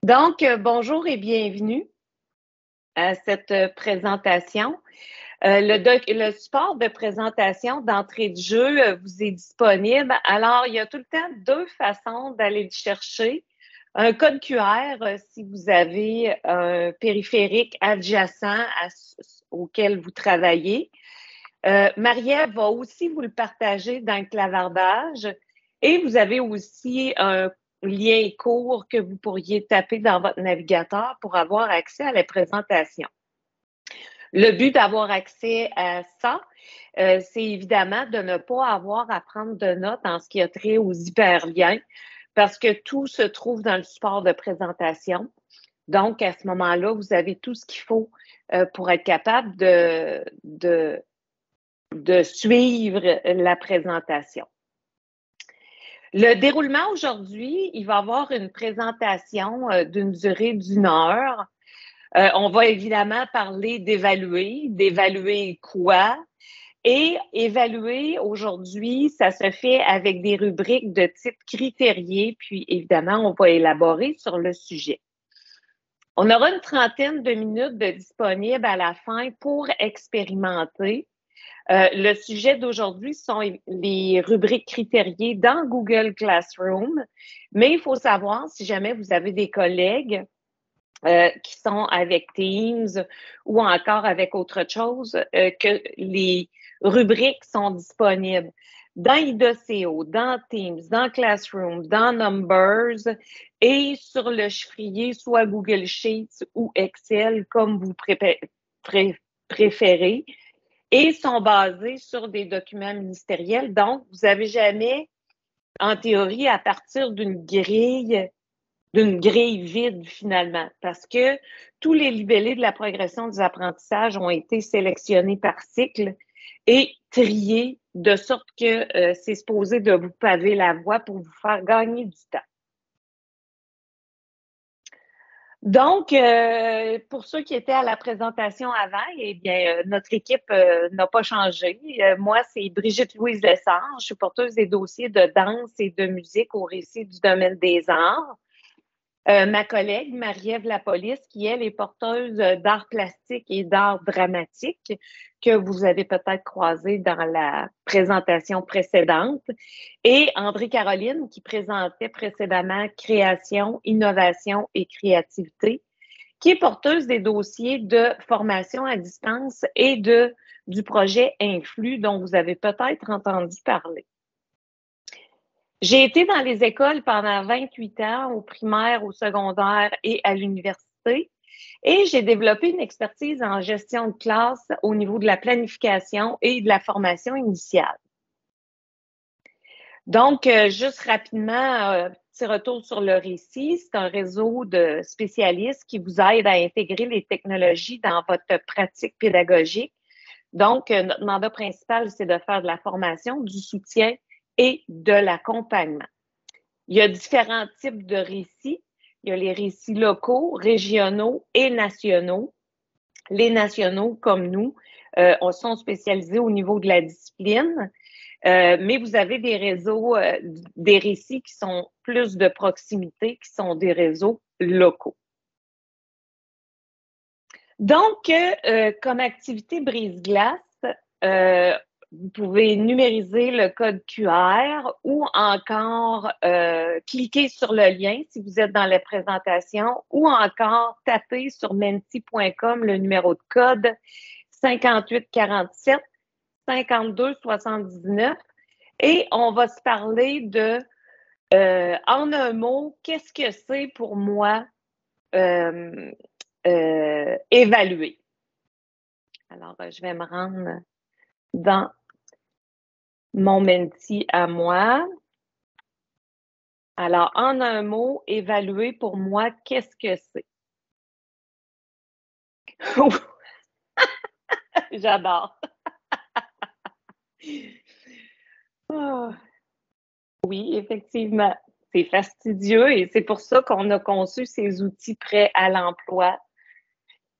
Donc, bonjour et bienvenue à cette présentation. Le support de présentation d'entrée de jeu vous est disponible. Alors, il y a tout le temps deux façons d'aller le chercher. Un code QR si vous avez un périphérique adjacent auquel vous travaillez. Marie-Ève va aussi vous le partager dans le clavardage. Et vous avez aussi un lien court que vous pourriez taper dans votre navigateur pour avoir accès à la présentation. Le but d'avoir accès à ça, c'est évidemment de ne pas avoir à prendre de notes en ce qui a trait aux hyperliens, parce que tout se trouve dans le support de présentation. Donc, à ce moment-là, vous avez tout ce qu'il faut pour être capable de suivre la présentation. Le déroulement aujourd'hui, il va y avoir une présentation d'une durée d'1 heure. On va évidemment parler d'évaluer quoi? Et évaluer aujourd'hui, ça se fait avec des rubriques de type critérié, puis évidemment, on va élaborer sur le sujet. On aura une trentaine de minutes de disponibles à la fin pour expérimenter. Le sujet d'aujourd'hui sont les rubriques critériées dans Google Classroom, mais il faut savoir, si jamais vous avez des collègues qui sont avec Teams ou encore avec autre chose, que les rubriques sont disponibles dans IDEO, dans Teams, dans Classroom, dans Numbers et sur le chiffrier, soit Google Sheets ou Excel, comme vous préférez, et sont basés sur des documents ministériels. Donc, vous n'avez jamais, en théorie, à partir d'une grille vide finalement, parce que tous les libellés de la progression des apprentissages ont été sélectionnés par cycle et triés de sorte que c'est supposé de vous paver la voie pour vous faire gagner du temps. Donc, pour ceux qui étaient à la présentation avant, eh bien, notre équipe n'a pas changé. Moi, c'est Brigitte-Louise Lessard. Je suis porteuse des dossiers de danse et de musique au récit du domaine des arts. Ma collègue Marie-Ève Lapolice, qui elle est porteuse d'art plastique et d'art dramatique, que vous avez peut-être croisé dans la présentation précédente, et André-Caroline, qui présentait précédemment création, innovation et créativité, qui est porteuse des dossiers de formation à distance et du projet Influx, dont vous avez peut-être entendu parler. J'ai été dans les écoles pendant 28 ans, au primaire, au secondaire et à l'université. Et j'ai développé une expertise en gestion de classe au niveau de la planification et de la formation initiale. Donc, juste rapidement, petit retour sur le récit. C'est un réseau de spécialistes qui vous aident à intégrer les technologies dans votre pratique pédagogique. Donc, notre mandat principal, c'est de faire de la formation, du soutien et de l'accompagnement. Il y a différents types de récits. Il y a les récits locaux, régionaux et nationaux. Les nationaux, comme nous, sont spécialisés au niveau de la discipline, mais vous avez des réseaux, des récits qui sont plus de proximité, qui sont des réseaux locaux. Donc, comme activité brise-glace, vous pouvez numériser le code QR ou encore cliquer sur le lien si vous êtes dans la présentation ou encore taper sur menti.com le numéro de code 5847 5279 et on va se parler de, en un mot, qu'est-ce que c'est pour moi évaluer. Alors, je vais me rendre dans mon Menti à moi. Alors, en un mot, évaluer pour moi, qu'est-ce que c'est? J'adore. Oh. Oui, effectivement. C'est fastidieux et c'est pour ça qu'on a conçu ces outils prêts à l'emploi.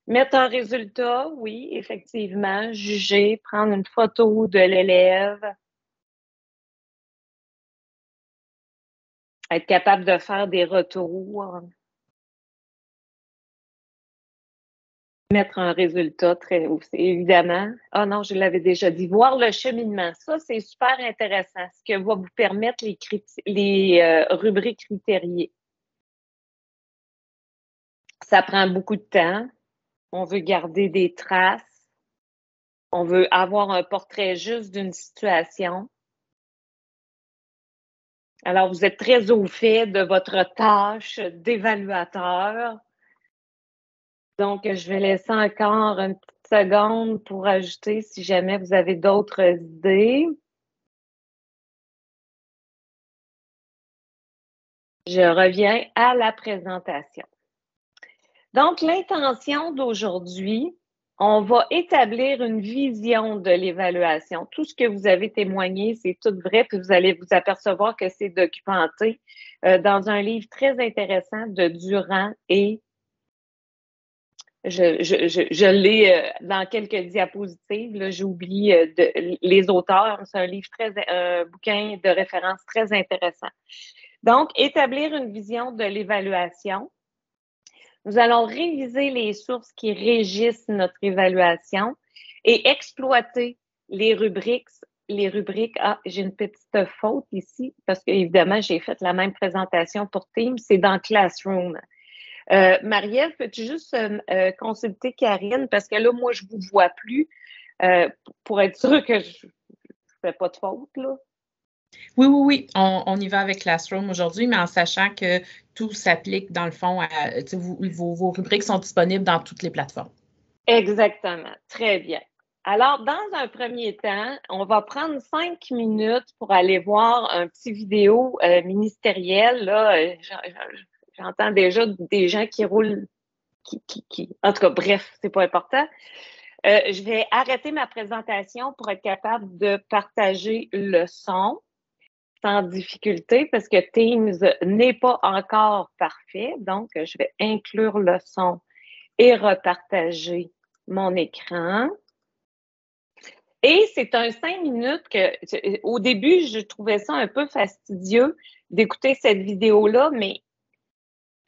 Mettre un résultat, oui, effectivement. Juger, prendre une photo de l'élève. Être capable de faire des retours. Mettre un résultat très haut. C'est évidemment, ah non, je l'avais déjà dit, voir le cheminement. Ça, c'est super intéressant, ce que va vous permettre les rubriques critériées. Ça prend beaucoup de temps. On veut garder des traces. On veut avoir un portrait juste d'une situation. Alors, vous êtes très au fait de votre tâche d'évaluateur. Donc, je vais laisser encore une petite seconde pour ajouter si jamais vous avez d'autres idées. Je reviens à la présentation. Donc, l'intention d'aujourd'hui, on va établir une vision de l'évaluation. Tout ce que vous avez témoigné, c'est tout vrai, puis vous allez vous apercevoir que c'est documenté dans un livre très intéressant de Durand et je l'ai dans quelques diapositives. Là, j'oublie les auteurs. C'est un livre un bouquin de référence très intéressant. Donc, établir une vision de l'évaluation. Nous allons réviser les sources qui régissent notre évaluation et exploiter les rubriques. Ah, j'ai une petite faute ici parce que évidemment, j'ai fait la même présentation pour Teams. C'est dans Classroom. Marie-Ève, peux-tu juste consulter Karine parce que là, moi, je ne vous vois plus pour être sûre que je ne fais pas de faute, là. Oui, oui, oui. On y va avec Classroom aujourd'hui, mais en sachant que tout s'applique dans le fond à vos rubriques sont disponibles dans toutes les plateformes. Exactement. Très bien. Alors, dans un premier temps, on va prendre 5 minutes pour aller voir un petit vidéo ministériel. Là, j'entends déjà des gens qui roulent, En tout cas, bref, c'est pas important. Je vais arrêter ma présentation pour être capable de partager le son sans difficulté parce que Teams n'est pas encore parfait. Donc, je vais inclure le son et repartager mon écran. Et c'est un 5 minutes que, au début, je trouvais ça un peu fastidieux d'écouter cette vidéo-là, mais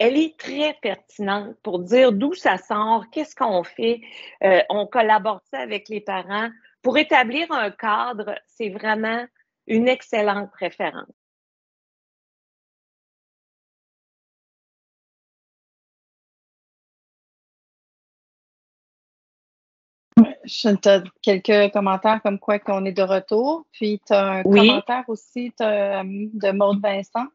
elle est très pertinente pour dire d'où ça sort, qu'est-ce qu'on fait, on collabore ça avec les parents. Pour établir un cadre, c'est vraiment une excellente référence. Tu as quelques commentaires comme quoi qu'on est de retour. Puis, tu as un commentaire aussi de Maude Vincent.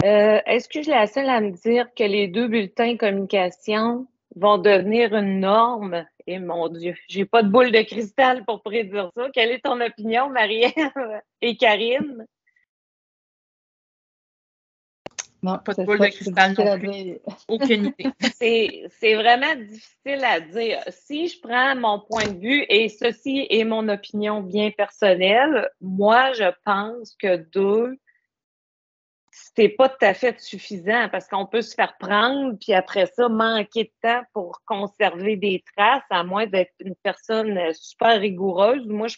Est-ce que je suis la seule à me dire que les 2 bulletins de communication vont devenir une norme? Et mon Dieu, j'ai pas de boule de cristal pour prédire ça. Quelle est ton opinion, Marie-Ève et Karine? Non, pas de boule de cristal non plus. Aucune idée. C'est vraiment difficile à dire. Si je prends mon point de vue, et ceci est mon opinion bien personnelle, moi, je pense que 2, c'est pas tout à fait suffisant parce qu'on peut se faire prendre, puis après ça, manquer de temps pour conserver des traces, à moins d'être une personne super rigoureuse. Moi,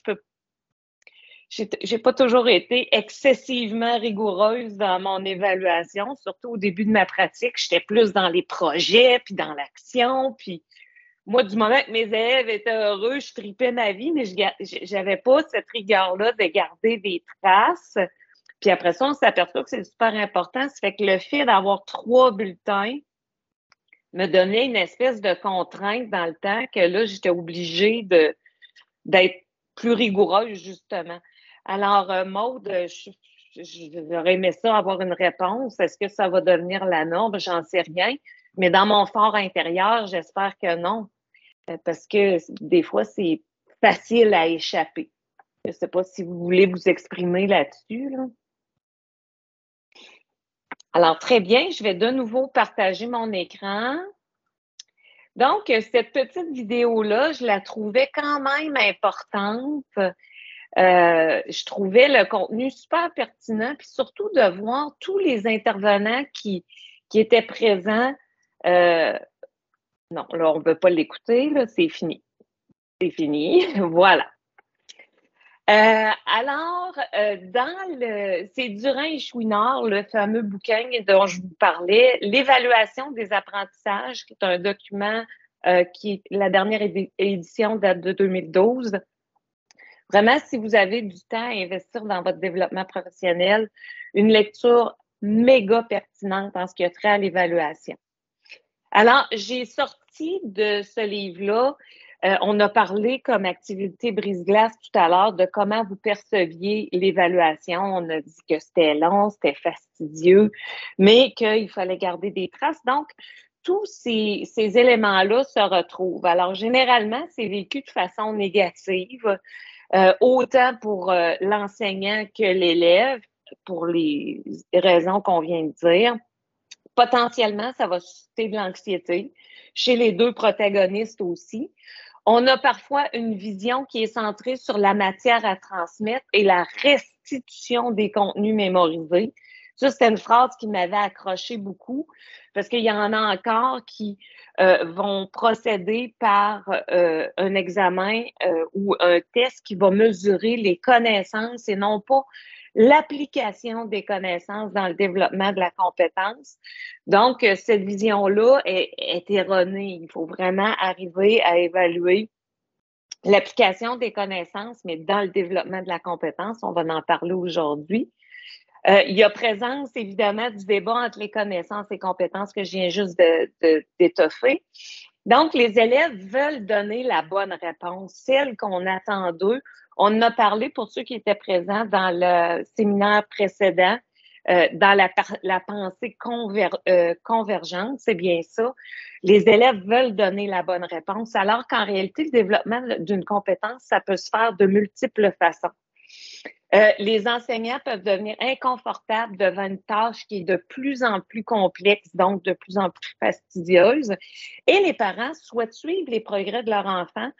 j'ai pas toujours été excessivement rigoureuse dans mon évaluation, surtout au début de ma pratique. J'étais plus dans les projets, puis dans l'action, puis moi, du moment que mes élèves étaient heureux, je tripais ma vie, mais j'avais pas cette rigueur-là de garder des traces. Puis après ça, on s'aperçoit que c'est super important. Ça fait que le fait d'avoir 3 bulletins me donnait une espèce de contrainte dans le temps que là, j'étais obligée d'être plus rigoureuse, justement. Alors, Maude, j'aurais aimé ça avoir une réponse. Est-ce que ça va devenir la norme? J'en sais rien. Mais dans mon fort intérieur, j'espère que non. Parce que des fois, c'est facile à échapper. Je ne sais pas si vous voulez vous exprimer là-dessus, là. Alors, très bien, je vais de nouveau partager mon écran. Donc, cette petite vidéo-là, je la trouvais quand même importante. Je trouvais le contenu super pertinent, puis surtout de voir tous les intervenants qui étaient présents. Non, là, on ne veut pas l'écouter, là, c'est fini. C'est fini, voilà. C'est Durand et Chouinard, le fameux bouquin dont je vous parlais, l'évaluation des apprentissages, qui est un document qui est la dernière édition date de 2012. Vraiment, si vous avez du temps à investir dans votre développement professionnel, une lecture méga pertinente en ce qui a trait à l'évaluation. Alors, j'ai sorti de ce livre-là, on a parlé comme activité brise-glace tout à l'heure de comment vous perceviez l'évaluation. On a dit que c'était long, c'était fastidieux, mais qu'il fallait garder des traces. Donc, tous ces éléments-là se retrouvent. Alors, généralement, c'est vécu de façon négative, autant pour l'enseignant que l'élève, pour les raisons qu'on vient de dire. Potentiellement, ça va susciter de l'anxiété chez les deux protagonistes aussi. On a parfois une vision qui est centrée sur la matière à transmettre et la restitution des contenus mémorisés. Ça, c'était une phrase qui m'avait accroché beaucoup parce qu'il y en a encore qui vont procéder par un examen ou un test qui va mesurer les connaissances et non pas l'application des connaissances dans le développement de la compétence. Donc, cette vision-là est erronée. Il faut vraiment arriver à évaluer l'application des connaissances, mais dans le développement de la compétence. On va en parler aujourd'hui. Il y a présence, évidemment, du débat entre les connaissances et compétences que je viens juste d'étoffer. Donc, les élèves veulent donner la bonne réponse, celle qu'on attend d'eux. On en a parlé pour ceux qui étaient présents dans le séminaire précédent, dans la pensée convergente, c'est bien ça. Les élèves veulent donner la bonne réponse, alors qu'en réalité, le développement d'une compétence, ça peut se faire de multiples façons. Les enseignants peuvent devenir inconfortables devant une tâche qui est de plus en plus complexe, donc de plus en plus fastidieuse. Et les parents souhaitent suivre les progrès de leur enfant,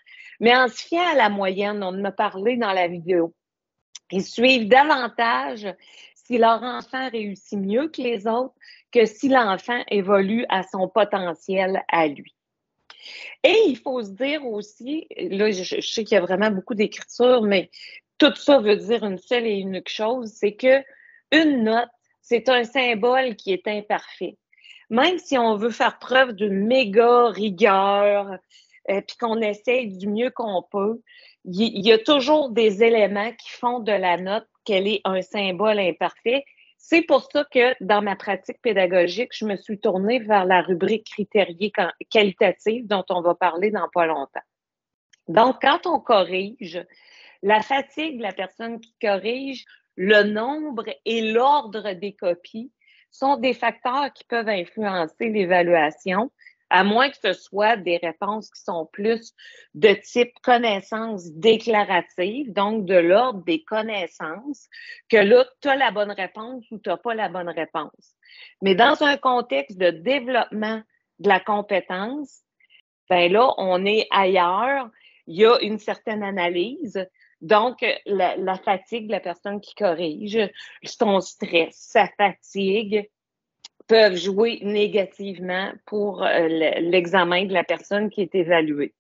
mais en se fiant à la moyenne, on en a parlé dans la vidéo. Ils suivent davantage si leur enfant réussit mieux que les autres que si l'enfant évolue à son potentiel à lui. Et il faut se dire aussi, là, je sais qu'il y a vraiment beaucoup d'écriture, mais tout ça veut dire une seule et unique chose, c'est que une note, c'est un symbole qui est imparfait. Même si on veut faire preuve d'une méga rigueur, puis qu'on essaye du mieux qu'on peut, il y a toujours des éléments qui font de la note qu'elle est un symbole imparfait. C'est pour ça que dans ma pratique pédagogique, je me suis tournée vers la rubrique critériée qualitative dont on va parler dans pas longtemps. Donc, quand on corrige, la fatigue de la personne qui corrige, le nombre et l'ordre des copies sont des facteurs qui peuvent influencer l'évaluation, à moins que ce soit des réponses qui sont plus de type connaissances déclaratives, donc de l'ordre des connaissances, que là, tu as la bonne réponse ou tu n'as pas la bonne réponse. Mais dans un contexte de développement de la compétence, ben là, on est ailleurs, il y a une certaine analyse. Donc, la fatigue de la personne qui corrige, son stress, sa fatigue peuvent jouer négativement pour l'examen de la personne qui est évaluée.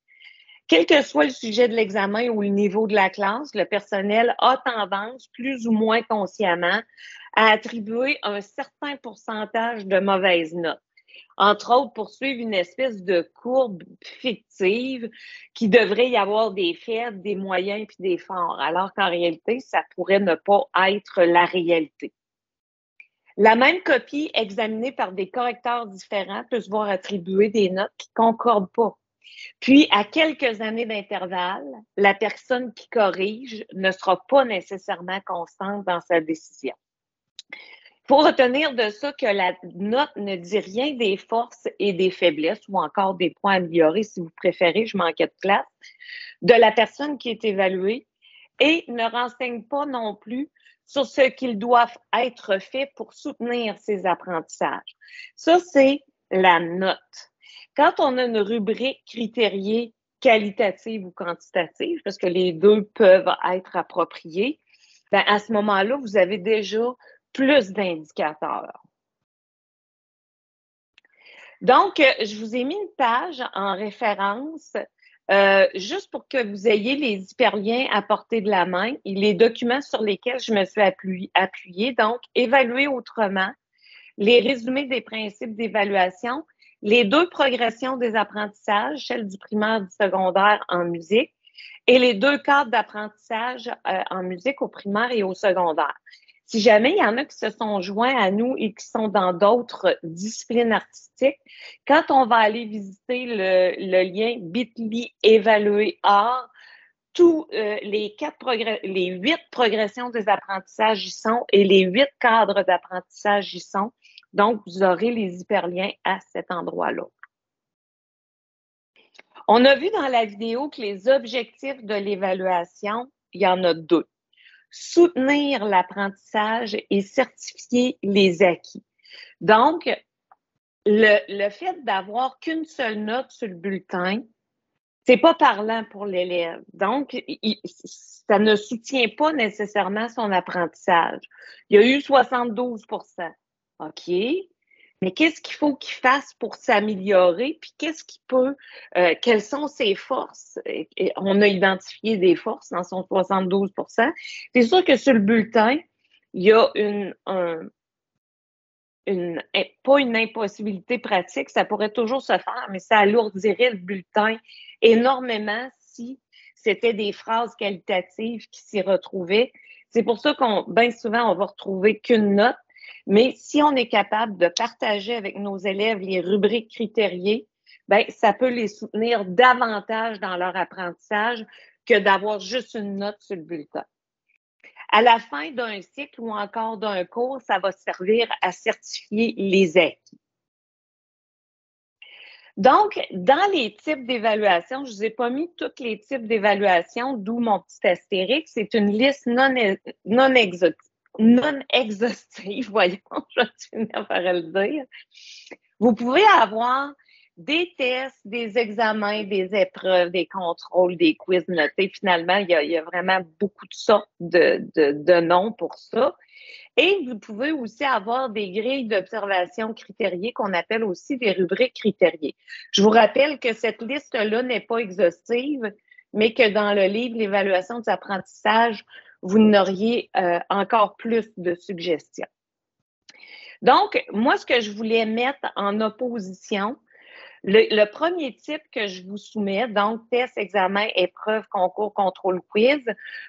Quel que soit le sujet de l'examen ou le niveau de la classe, le personnel a tendance, plus ou moins consciemment, à attribuer un certain pourcentage de mauvaises notes. Entre autres, pour suivre une espèce de courbe fictive qui devrait y avoir des faibles, des moyens puis des forts, alors qu'en réalité, ça pourrait ne pas être la réalité. La même copie examinée par des correcteurs différents peut se voir attribuer des notes qui ne concordent pas. Puis, à quelques années d'intervalle, la personne qui corrige ne sera pas nécessairement constante dans sa décision. Il faut retenir de ça que la note ne dit rien des forces et des faiblesses ou encore des points améliorés, si vous préférez, je manquais de classe, de la personne qui est évaluée et ne renseigne pas non plus sur ce qu'il doit être fait pour soutenir ses apprentissages. Ça, c'est la note. Quand on a une rubrique critériée qualitative ou quantitative, parce que les deux peuvent être appropriés, ben à ce moment-là, vous avez déjà plus d'indicateurs. Donc, je vous ai mis une page en référence juste pour que vous ayez les hyperliens à portée de la main et les documents sur lesquels je me suis appuyée. Donc, évaluer autrement, les résumés des principes d'évaluation, les 2 progressions des apprentissages, celle du primaire et du secondaire en musique, et les 2 cadres d'apprentissage en musique au primaire et au secondaire. Si jamais il y en a qui se sont joints à nous et qui sont dans d'autres disciplines artistiques, quand on va aller visiter le lien bit.ly évaluer art, tous les 8 progressions des apprentissages y sont et les 8 cadres d'apprentissage y sont. Donc, vous aurez les hyperliens à cet endroit-là. On a vu dans la vidéo que les objectifs de l'évaluation, il y en a 2. Soutenir l'apprentissage et certifier les acquis. Donc, le fait d'avoir qu'une seule note sur le bulletin, c'est pas parlant pour l'élève. Donc, ça ne soutient pas nécessairement son apprentissage. Il y a eu 72%. OK. Mais qu'est-ce qu'il faut qu'il fasse pour s'améliorer? Puis qu'est-ce qu'il peut, quelles sont ses forces? Et on a identifié des forces dans son 72%. C'est sûr que sur le bulletin, il y a pas une impossibilité pratique, ça pourrait toujours se faire, mais ça alourdirait le bulletin énormément si c'était des phrases qualitatives qui s'y retrouvaient. C'est pour ça bien souvent, on va retrouver qu'une note. Mais si on est capable de partager avec nos élèves les rubriques critériées, ben ça peut les soutenir davantage dans leur apprentissage que d'avoir juste une note sur le bulletin. À la fin d'un cycle ou encore d'un cours, ça va servir à certifier les acquis. Donc, dans les types d'évaluation, je ne vous ai pas mis tous les types d'évaluation, d'où mon petit astérix. C'est une liste non exhaustive, voyons, je vais finir par le dire. Vous pouvez avoir des tests, des examens, des épreuves, des contrôles, des quiz notés. Finalement, il y a vraiment beaucoup de sortes de noms pour ça. Et vous pouvez aussi avoir des grilles d'observation critériées qu'on appelle aussi des rubriques critériées. Je vous rappelle que cette liste-là n'est pas exhaustive, mais que dans le livre L'évaluation des apprentissages, vous n'auriez encore plus de suggestions. Donc, moi, ce que je voulais mettre en opposition, le premier type que je vous soumets, donc test, examen, épreuve, concours, contrôle, quiz,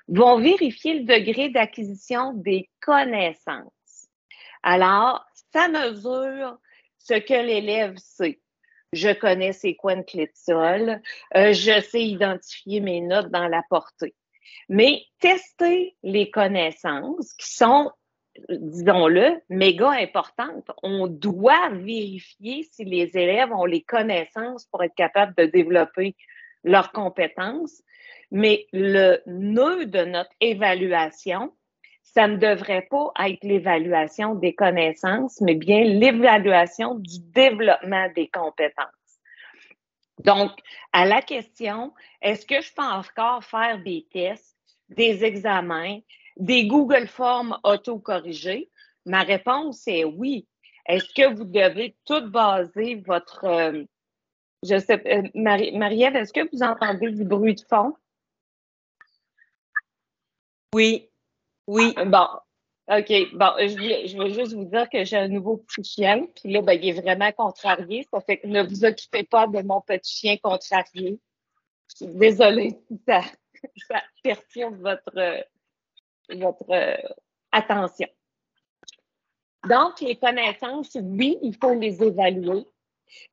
vont vérifier le degré d'acquisition des connaissances. Alors, ça mesure ce que l'élève sait. Je connais c'est quoi une clé de sol, je sais identifier mes notes dans la portée. Mais tester les connaissances qui sont, disons-le, méga importantes. On doit vérifier si les élèves ont les connaissances pour être capables de développer leurs compétences. Mais le nœud de notre évaluation, ça ne devrait pas être l'évaluation des connaissances, mais bien l'évaluation du développement des compétences. Donc, à la question, est-ce que je peux encore faire des tests, des examens, des Google Forms auto-corrigés? Ma réponse est oui. Est-ce que vous devez tout baser votre... je sais, Marie-Ève, est-ce que vous entendez du bruit de fond? Oui. Oui. Bon, OK. Bon, je veux juste vous dire que j'ai un nouveau petit chien, puis là, ben, il est vraiment contrarié. Ça fait que ne vous occupez pas de mon petit chien contrarié. Je suis désolée si ça perturbe votre attention. Donc, les connaissances, oui, il faut les évaluer,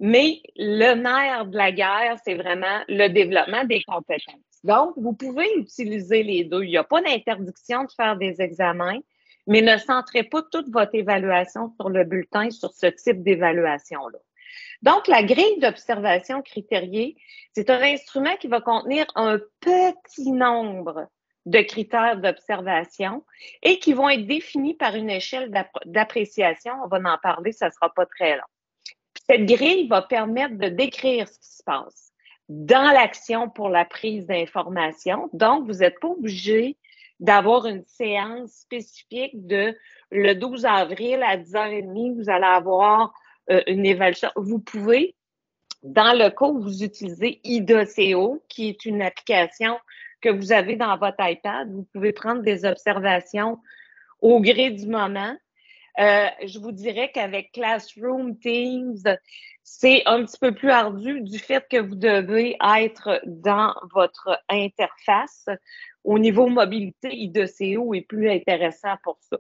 mais le nerf de la guerre, c'est vraiment le développement des compétences. Donc, vous pouvez utiliser les deux. Il n'y a pas d'interdiction de faire des examens, mais ne centrez pas toute votre évaluation sur le bulletin, sur ce type d'évaluation-là. Donc, la grille d'observation critériée, c'est un instrument qui va contenir un petit nombre de critères d'observation et qui vont être définis par une échelle d'appréciation. On va en parler, ça ne sera pas très long. Cette grille va permettre de décrire ce qui se passe dans l'action pour la prise d'information. Donc, vous n'êtes pas obligé d'avoir une séance spécifique de le 12 avril à 10h30, vous allez avoir une évaluation. Vous pouvez Dans le cas où vous utilisez IDOCO, qui est une application que vous avez dans votre iPad, vous pouvez prendre des observations au gré du moment. Je vous dirais qu'avec Classroom, Teams, c'est un petit peu plus ardu du fait que vous devez être dans votre interface. Au niveau mobilité, IDOCO est plus intéressant pour ça.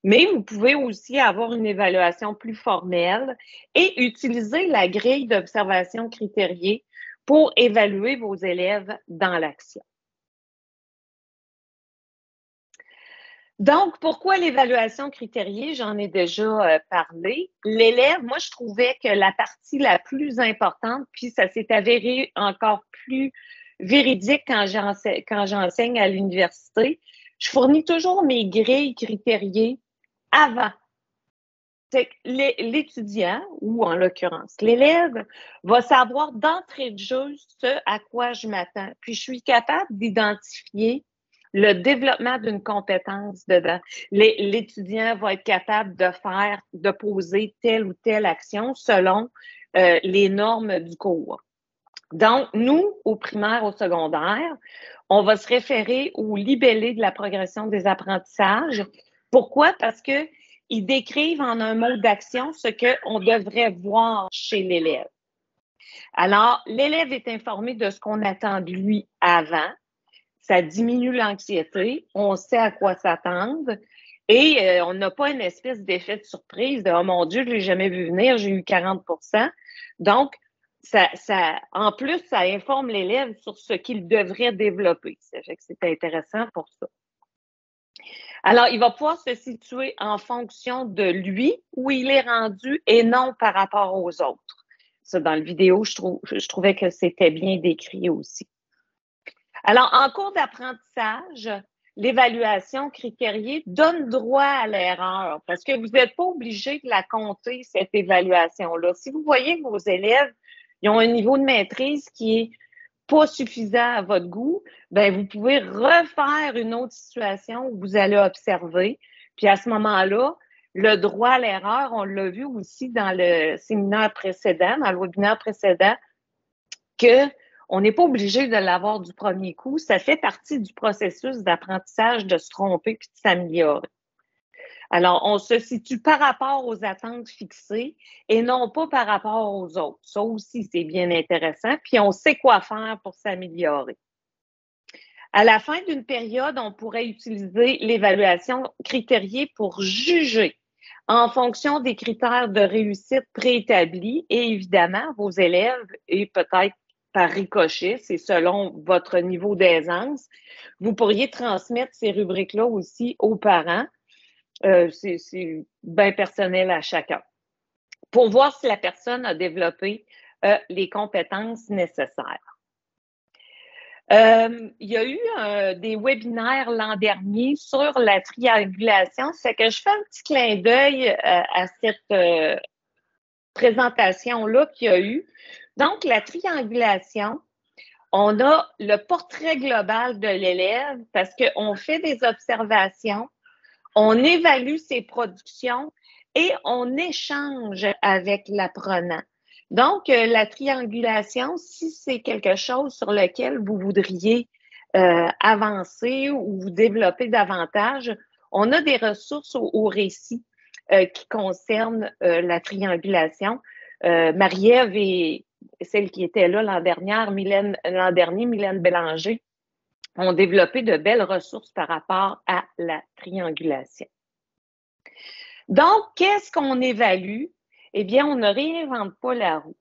Mais vous pouvez aussi avoir une évaluation plus formelle et utiliser la grille d'observation critériée pour évaluer vos élèves dans l'action. Donc, pourquoi l'évaluation critériée? J'en ai déjà parlé. L'élève, moi, je trouvais que la partie la plus importante, puis ça s'est avéré encore plus véridique quand j'enseigne à l'université, je fournis toujours mes grilles critériées avant. C'est que l'étudiant, ou en l'occurrence l'élève, va savoir d'entrée de jeu ce à quoi je m'attends. Puis, je suis capable d'identifier le développement d'une compétence dedans. L'étudiant va être capable de poser telle ou telle action selon les normes du cours. Donc, nous, au primaire, au secondaire, on va se référer au libellé de la progression des apprentissages. Pourquoi? Parce que ils décrivent en un mot d'action ce qu'on devrait voir chez l'élève. Alors, l'élève est informé de ce qu'on attend de lui avant. Ça diminue l'anxiété, on sait à quoi s'attendre et on n'a pas une espèce d'effet de surprise de « Oh mon Dieu, je ne l'ai jamais vu venir, j'ai eu 40 ». Donc, en plus, ça informe l'élève sur ce qu'il devrait développer. Ça fait que c'est intéressant pour ça. Alors, il va pouvoir se situer en fonction de lui, où il est rendu, et non par rapport aux autres. Ça, dans la vidéo, je trouvais que c'était bien décrit aussi. Alors, en cours d'apprentissage, l'évaluation critériée donne droit à l'erreur parce que vous n'êtes pas obligé de la compter, cette évaluation-là. Si vous voyez que vos élèves ils ont un niveau de maîtrise qui est pas suffisant à votre goût, ben vous pouvez refaire une autre situation où vous allez observer. Puis à ce moment-là, le droit à l'erreur, on l'a vu aussi dans le séminaire précédent, dans le webinaire précédent, que on n'est pas obligé de l'avoir du premier coup. Ça fait partie du processus d'apprentissage de se tromper puis de s'améliorer. Alors, on se situe par rapport aux attentes fixées et non pas par rapport aux autres. Ça aussi, c'est bien intéressant. Puis, on sait quoi faire pour s'améliorer. À la fin d'une période, on pourrait utiliser l'évaluation critériée pour juger en fonction des critères de réussite préétablis et évidemment, vos élèves et peut-être par ricochet, c'est selon votre niveau d'aisance. Vous pourriez transmettre ces rubriques-là aussi aux parents. C'est bien personnel à chacun. Pour voir si la personne a développé les compétences nécessaires. Il y a eu des webinaires l'an dernier sur la triangulation. Ça fait que je fais un petit clin d'œil à cette présentation-là qu'il y a eu. Donc, la triangulation, on a le portrait global de l'élève parce qu'on fait des observations, on évalue ses productions et on échange avec l'apprenant. Donc, la triangulation, si c'est quelque chose sur lequel vous voudriez avancer ou vous développer davantage, on a des ressources au récit qui concernent la triangulation. Marie-Ève et celle qui était là l'an dernier, Mylène Bélanger, ont développé de belles ressources par rapport à la triangulation. Donc, qu'est-ce qu'on évalue? Eh bien, on ne réinvente pas la roue.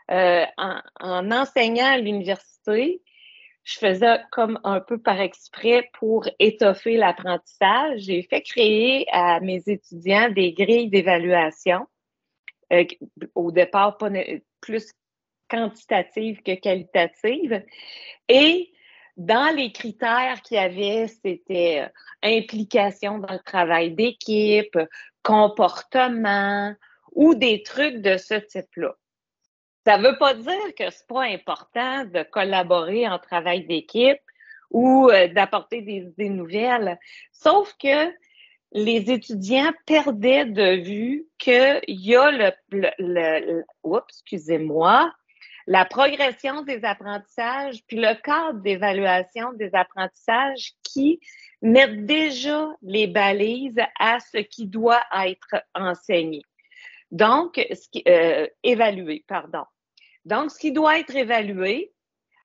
En enseignant à l'université, je faisais comme un peu par exprès pour étoffer l'apprentissage. J'ai fait créer à mes étudiants des grilles d'évaluation. Au départ, pas plus quantitatives que qualitatives. Et dans les critères qu'il y avait, c'était implication dans le travail d'équipe, comportement ou des trucs de ce type-là. Ça ne veut pas dire que c'est pas important de collaborer en travail d'équipe ou d'apporter des idées nouvelles, sauf que les étudiants perdaient de vue qu'il y a la progression des apprentissages, puis le cadre d'évaluation des apprentissages qui mettent déjà les balises à ce qui doit être enseigné. Donc, évalué, pardon. Donc, ce qui doit être évalué,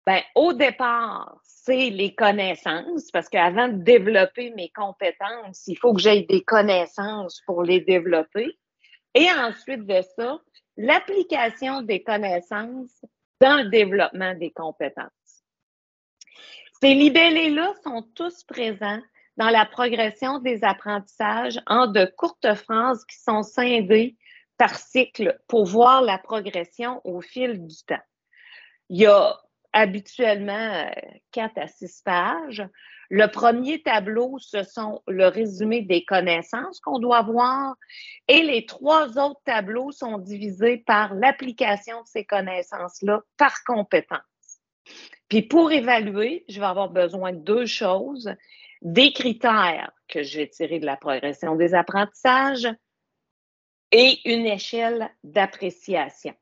ben, au départ, c'est les connaissances, parce qu'avant de développer mes compétences, il faut que j'aie des connaissances pour les développer. Et ensuite de ça, l'application des connaissances dans le développement des compétences. Ces libellés-là sont tous présents dans la progression des apprentissages en de courtes phrases qui sont scindées par cycle pour voir la progression au fil du temps. Il y a habituellement 4 à 6 pages. Le premier tableau, ce sont le résumé des connaissances qu'on doit avoir et les 3 autres tableaux sont divisés par l'application de ces connaissances-là par compétence. Puis pour évaluer, je vais avoir besoin de 2 choses, des critères que je vais tirer de la progression des apprentissages et une échelle d'appréciation.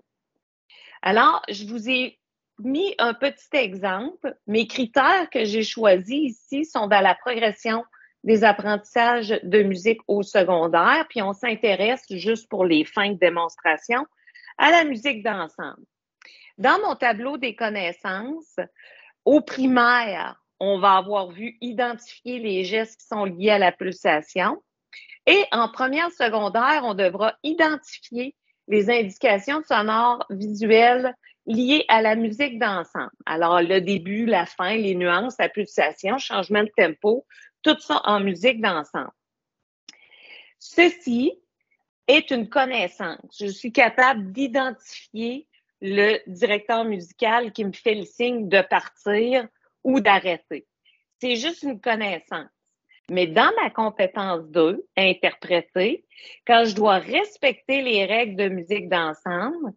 Alors, je vous ai mis un petit exemple. Mes critères que j'ai choisis ici sont dans la progression des apprentissages de musique au secondaire, puis on s'intéresse, juste pour les fins de démonstration, à la musique d'ensemble. Dans mon tableau des connaissances, au primaire, on va avoir vu identifier les gestes qui sont liés à la pulsation. Et en première secondaire, on devra identifier les indications sonores visuelles liées à la musique d'ensemble. Alors, le début, la fin, les nuances, la pulsation, changement de tempo, tout ça en musique d'ensemble. Ceci est une connaissance. Je suis capable d'identifier le directeur musical qui me fait le signe de partir ou d'arrêter. C'est juste une connaissance. Mais dans ma compétence 2, interpréter, quand je dois respecter les règles de musique d'ensemble,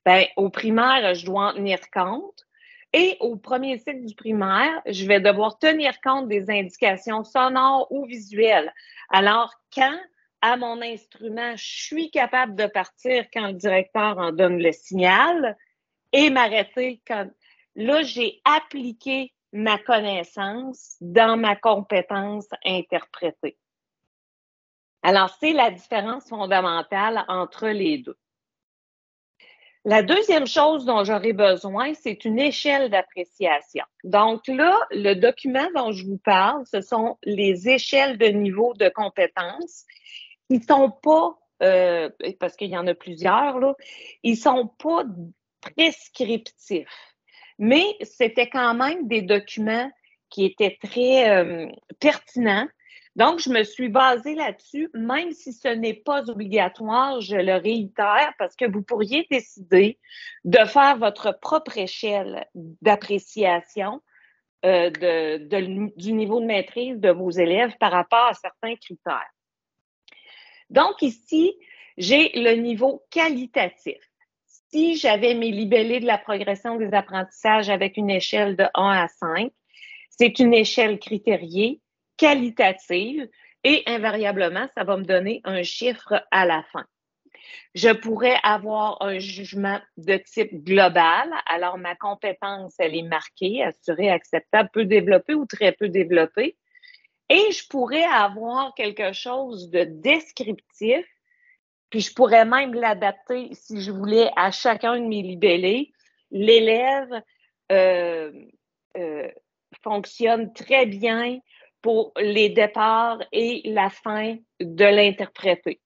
ben, au primaire, je dois en tenir compte. Et au premier cycle du primaire, je vais devoir tenir compte des indications sonores ou visuelles. Alors, quand à mon instrument, je suis capable de partir quand le directeur en donne le signal et m'arrêter quand... Là, j'ai appliqué ma connaissance dans ma compétence interprétée. Alors, c'est la différence fondamentale entre les deux. La deuxième chose dont j'aurai besoin, c'est une échelle d'appréciation. Donc là, le document dont je vous parle, ce sont les échelles de niveau de compétences qui ne sont pas, parce qu'il y en a plusieurs, là, ils ne sont pas prescriptifs. Mais c'était quand même des documents qui étaient très pertinents. Donc, je me suis basée là-dessus, même si ce n'est pas obligatoire, je le réitère, parce que vous pourriez décider de faire votre propre échelle d'appréciation du niveau de maîtrise de vos élèves par rapport à certains critères. Donc, ici, j'ai le niveau qualitatif. Si j'avais mes libellés de la progression des apprentissages avec une échelle de 1 à 5, c'est une échelle critériée, qualitative, et invariablement, ça va me donner un chiffre à la fin. Je pourrais avoir un jugement de type global. Alors, ma compétence, elle est marquée, assurée, acceptable, peu développée ou très peu développée. Et je pourrais avoir quelque chose de descriptif, puis je pourrais même l'adapter, si je voulais, à chacun de mes libellés. L'élève fonctionne très bien pour les départs et la fin de l'interpréter.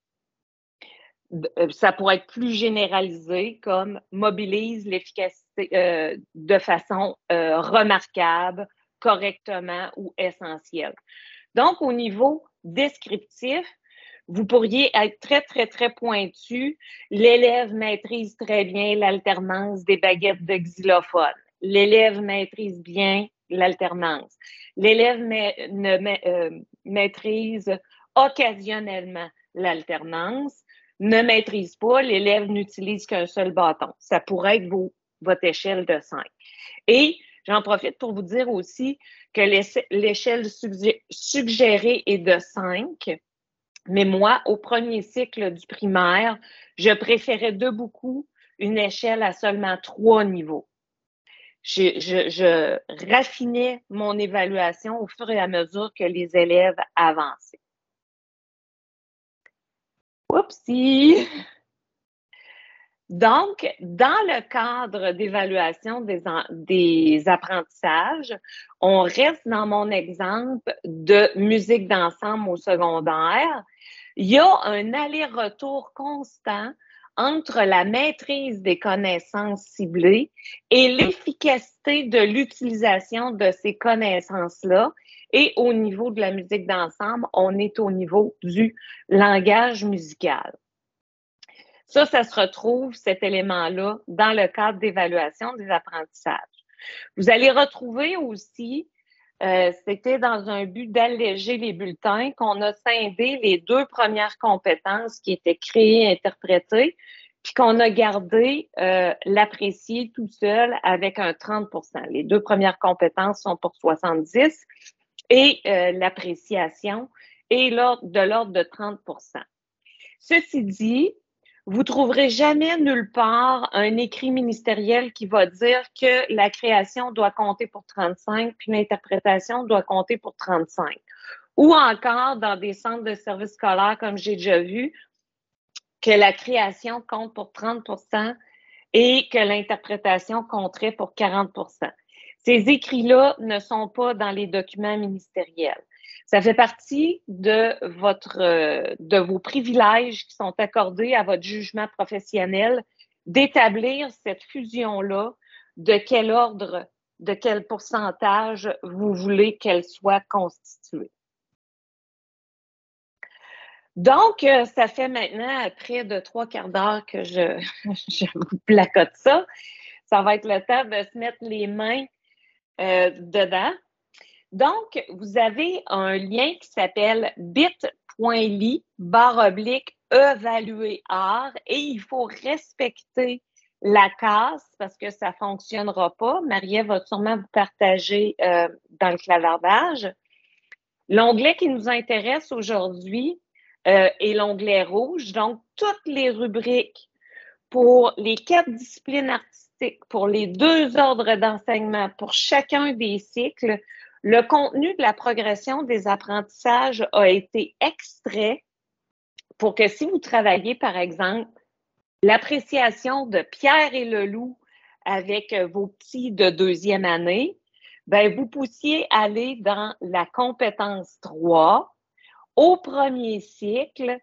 Ça pourrait être plus généralisé comme mobilise l'efficacité de façon remarquable, correctement ou essentielle. Donc, au niveau descriptif, vous pourriez être très, très, très pointu. L'élève maîtrise très bien l'alternance des baguettes de xylophone. L'élève maîtrise bien l'alternance. L'élève maîtrise occasionnellement l'alternance, ne maîtrise pas, l'élève n'utilise qu'un seul bâton. Ça pourrait être votre échelle de 5. Et j'en profite pour vous dire aussi que l'échelle suggérée est de 5. Mais moi, au premier cycle du primaire, je préférais de beaucoup une échelle à seulement 3 niveaux. Je raffinais mon évaluation au fur et à mesure que les élèves avançaient. Oupsie! Donc, dans le cadre d'évaluation des apprentissages, on reste dans mon exemple de musique d'ensemble au secondaire. Il y a un aller-retour constant entre la maîtrise des connaissances ciblées et l'efficacité de l'utilisation de ces connaissances-là. Et au niveau de la musique d'ensemble, on est au niveau du langage musical. Ça se retrouve, cet élément-là, dans le cadre d'évaluation des apprentissages. Vous allez retrouver aussi, c'était dans un but d'alléger les bulletins, qu'on a scindé les 2 premières compétences qui étaient créées, interprétées, puis qu'on a gardé l'apprécier tout seul avec un 30 %. Les 2 premières sont pour 70 et l'appréciation est de l'ordre de 30 %. Ceci dit, vous trouverez jamais nulle part un écrit ministériel qui va dire que la création doit compter pour 35 puis l'interprétation doit compter pour 35. Ou encore, dans des centres de services scolaires, comme j'ai déjà vu, que la création compte pour 30 % et que l'interprétation compterait pour 40 %. Ces écrits-là ne sont pas dans les documents ministériels. Ça fait partie de vos privilèges qui sont accordés à votre jugement professionnel d'établir cette fusion-là, de quel ordre, de quel pourcentage vous voulez qu'elle soit constituée. Donc, ça fait maintenant près de 3/4 d'heure que je vous placote ça. Ça va être le temps de se mettre les mains dedans. Donc, vous avez un lien qui s'appelle bit.ly/évaluer-art et il faut respecter la casse parce que ça ne fonctionnera pas. Marie-Ève va sûrement vous partager dans le clavardage. L'onglet qui nous intéresse aujourd'hui est l'onglet rouge. Donc, toutes les rubriques pour les 4 disciplines artistiques, pour les 2 ordres d'enseignement, pour chacun des cycles, le contenu de la progression des apprentissages a été extrait pour que si vous travaillez, par exemple, l'appréciation de Pierre et le loup avec vos petits de 2e année, ben vous puissiez aller dans la compétence 3 au premier cycle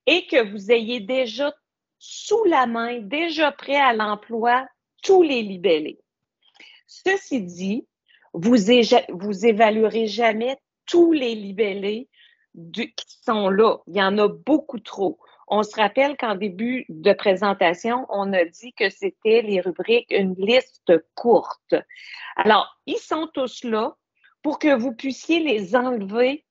et que vous ayez déjà sous la main, déjà prêt à l'emploi, tous les libellés. Ceci dit, vous évaluerez jamais tous les libellés qui sont là. Il y en a beaucoup trop. On se rappelle qu'en début de présentation, on a dit que c'était les rubriques, une liste courte. Alors, ils sont tous là pour que vous puissiez les enlever.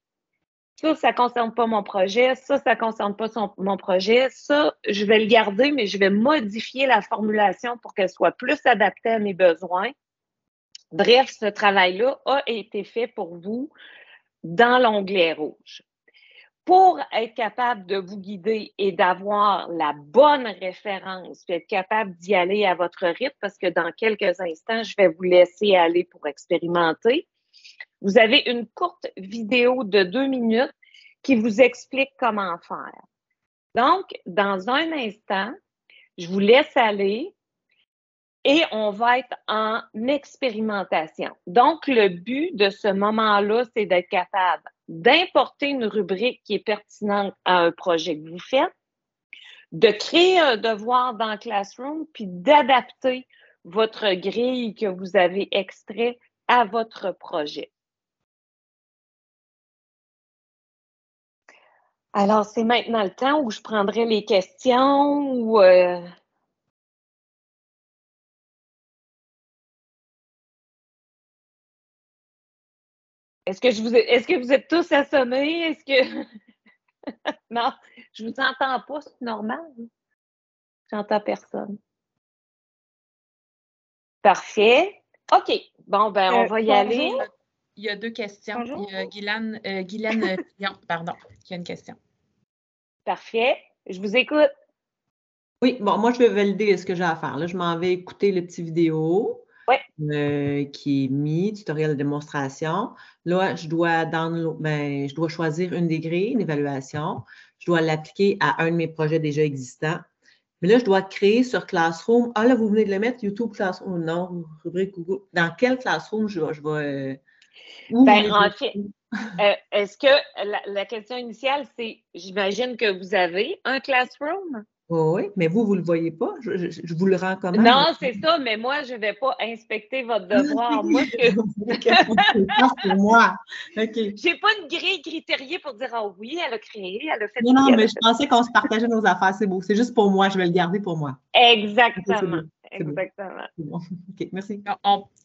Ça ne concerne pas mon projet. Ça ne concerne pas mon projet. Ça, je vais le garder, mais je vais modifier la formulation pour qu'elle soit plus adaptée à mes besoins. Bref, ce travail-là a été fait pour vous dans l'onglet rouge. Pour être capable de vous guider et d'avoir la bonne référence, puis être capable d'y aller à votre rythme, parce que dans quelques instants, je vais vous laisser aller pour expérimenter. Vous avez une courte vidéo de 2 minutes qui vous explique comment faire. Donc, dans un instant, je vous laisse aller et on va être en expérimentation. Donc, le but de ce moment-là, c'est d'être capable d'importer une rubrique qui est pertinente à un projet que vous faites, de créer un devoir dans Classroom, puis d'adapter votre grille que vous avez extrait à votre projet. Alors, c'est maintenant le temps où je prendrai les questions ou... Est-ce que vous êtes tous assommés? Est-ce que... Non, je vous entends pas, c'est normal. J'entends personne. Parfait. OK. Bon, ben, on va y aller. Il y a 2 questions. Bonjour. Il y a Guylaine Fillon, pardon, qui a une question. Parfait. Je vous écoute. Oui, bon, moi, je vais valider ce que j'ai à faire. Là, je m'en vais écouter le petit vidéo qui est mis, tutoriel de démonstration. Là, je dois choisir une des grilles, une évaluation. Je dois l'appliquer à un de mes projets déjà existants. Mais là, je dois créer sur Classroom. Ah, là, vous venez de le mettre, YouTube Classroom. Non, rubrique Google. Dans quel Classroom je vais En fait, est-ce que la question initiale, c'est, j'imagine que vous avez un Classroom? Oui, mais vous ne le voyez pas. Je vous le rends comment? Non, c'est ça, mais moi, je ne vais pas inspecter votre devoir. Moi, c'est pour moi. OK. J'ai pas une grille critériée pour dire, ah oui, elle a créé, elle a fait. Non, mais je pensais qu'on se partageait nos affaires. C'est beau. C'est juste pour moi. Je vais le garder pour moi. Exactement. C'est bon. Exactement. C'est bon. OK, merci.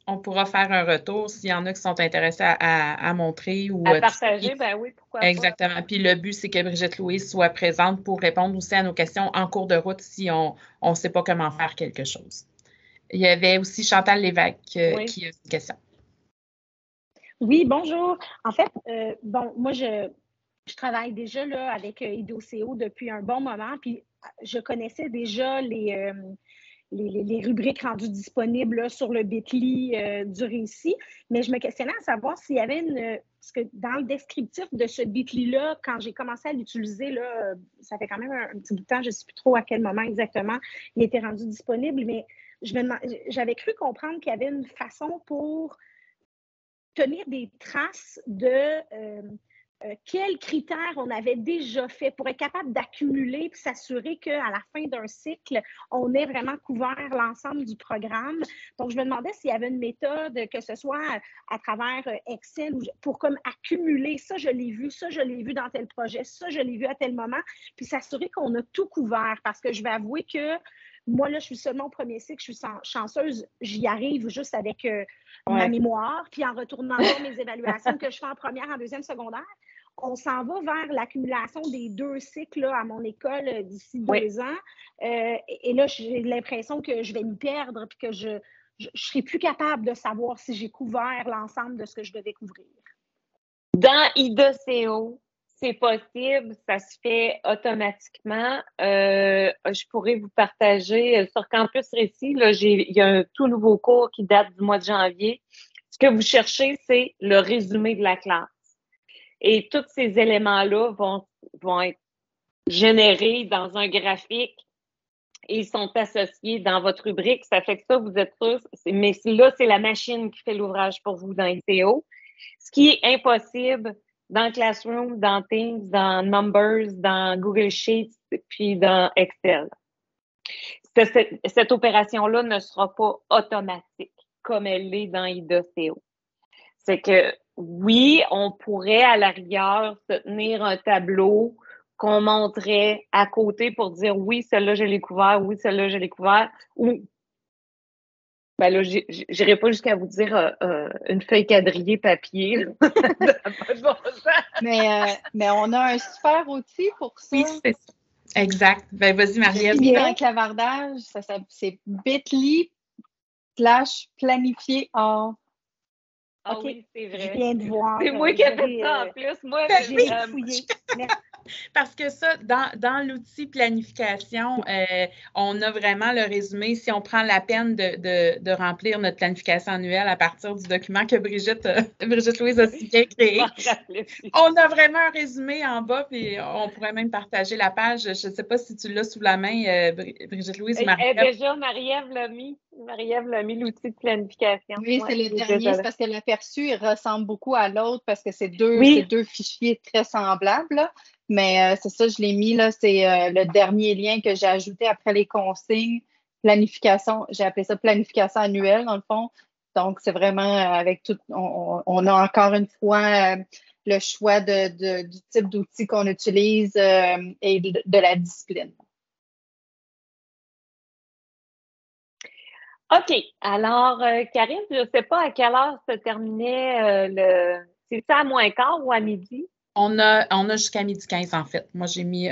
On pourra faire un retour s'il y en a qui sont intéressés à montrer ou à partager, ben oui, pourquoi pas. Exactement. Puis le but, c'est que Brigitte-Louise soit présente pour répondre aussi à nos questions en cours de route si on ne sait pas comment faire quelque chose. Il y avait aussi Chantal Lévesque qui a une question. Oui, bonjour. En fait, moi, je travaille déjà là, avec IDOCO depuis un bon moment, puis je connaissais déjà les rubriques rendues disponibles là, sur le Bitly du récit, mais je me questionnais à savoir s'il y avait parce que dans le descriptif de ce Bitly-là, quand j'ai commencé à l'utiliser, là, ça fait quand même un petit bout de temps, je ne sais plus trop à quel moment exactement il était rendu disponible, mais j'avais cru comprendre qu'il y avait une façon pour tenir des traces de quels critères on avait déjà fait pour être capable d'accumuler et s'assurer qu'à la fin d'un cycle, on ait vraiment couvert l'ensemble du programme. Donc, je me demandais s'il y avait une méthode, que ce soit à travers Excel, pour comme accumuler ça, je l'ai vu dans tel projet, ça, je l'ai vu à tel moment, puis s'assurer qu'on a tout couvert. Parce que je vais avouer que moi, là, je suis seulement au premier cycle, je suis chanceuse, j'y arrive juste avec ma mémoire, puis en retournant voir mes évaluations que je fais en première, en deuxième, secondaire. On s'en va vers l'accumulation des 2 cycles là, à mon école d'ici 2 ans. Et là, j'ai l'impression que je vais m'y perdre puis que je ne serai plus capable de savoir si j'ai couvert l'ensemble de ce que je devais couvrir. Dans IDOCO, c'est possible, ça se fait automatiquement. Je pourrais vous partager sur Campus Récit, là, il y a un tout nouveau cours qui date du mois de janvier. Ce que vous cherchez, c'est le résumé de la classe. Et tous ces éléments-là vont être générés dans un graphique et ils sont associés dans votre rubrique. Ça fait que ça, vous êtes tous. Mais là, c'est la machine qui fait l'ouvrage pour vous dans ICO. Ce qui est impossible dans Classroom, dans Teams, dans Numbers, dans Google Sheets, puis dans Excel. Cette opération-là ne sera pas automatique comme elle l'est dans IDOCO. C'est que, oui, on pourrait à la rigueur se tenir un tableau qu'on montrait à côté pour dire oui, celle-là, je l'ai couvert, oui, celle-là, je l'ai couvert. Ou, ben là, j'irai pas jusqu'à vous dire une feuille quadrillée papier. mais on a un super outil pour ça. Oui, c'est ça. Exact. Ben, vas-y, Marie-Ève. Dans le clavardage, c'est bit.ly/planifier hors. Ah oui, c'est vrai. Je viens de voir. C'est moi qui ai fait ça en plus. Moi, j'ai fouillé. Parce que ça, dans l'outil planification, on a vraiment le résumé. Si on prend la peine de remplir notre planification annuelle à partir du document que Brigitte-Louise a si bien créé, on a vraiment un résumé en bas, puis on pourrait même partager la page. Je ne sais pas si tu l'as sous la main, Brigitte-Louise. Déjà, Marie-Ève l'a mis. Marie-Ève l'a mis, l'outil de planification. Oui, c'est le dernier. C'est parce que l'aperçu, il ressemble beaucoup à l'autre parce que c'est deux fichiers très semblables. Là. Mais c'est ça, je l'ai mis, là. C'est le dernier lien que j'ai ajouté après les consignes. Planification, j'ai appelé ça planification annuelle, dans le fond. Donc, c'est vraiment avec tout. On a encore une fois le choix du type d'outil qu'on utilise et de la discipline. OK. Alors, Karine, je ne sais pas à quelle heure se terminait c'est ça à moins quart ou à midi? On a jusqu'à 12h15, en fait. Moi, j'ai mis...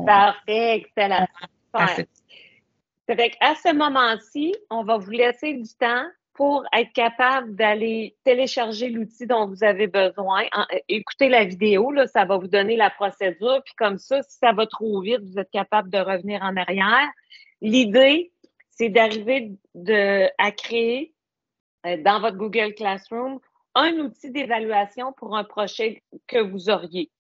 Parfait, excellent. Ça fait qu'à ce moment-ci, on va vous laisser du temps pour être capable d'aller télécharger l'outil dont vous avez besoin. Écoutez la vidéo, là, ça va vous donner la procédure. Puis comme ça, si ça va trop vite, vous êtes capable de revenir en arrière. L'idée, c'est d'arriver à créer dans votre Google Classroom un outil d'évaluation pour un projet que vous auriez.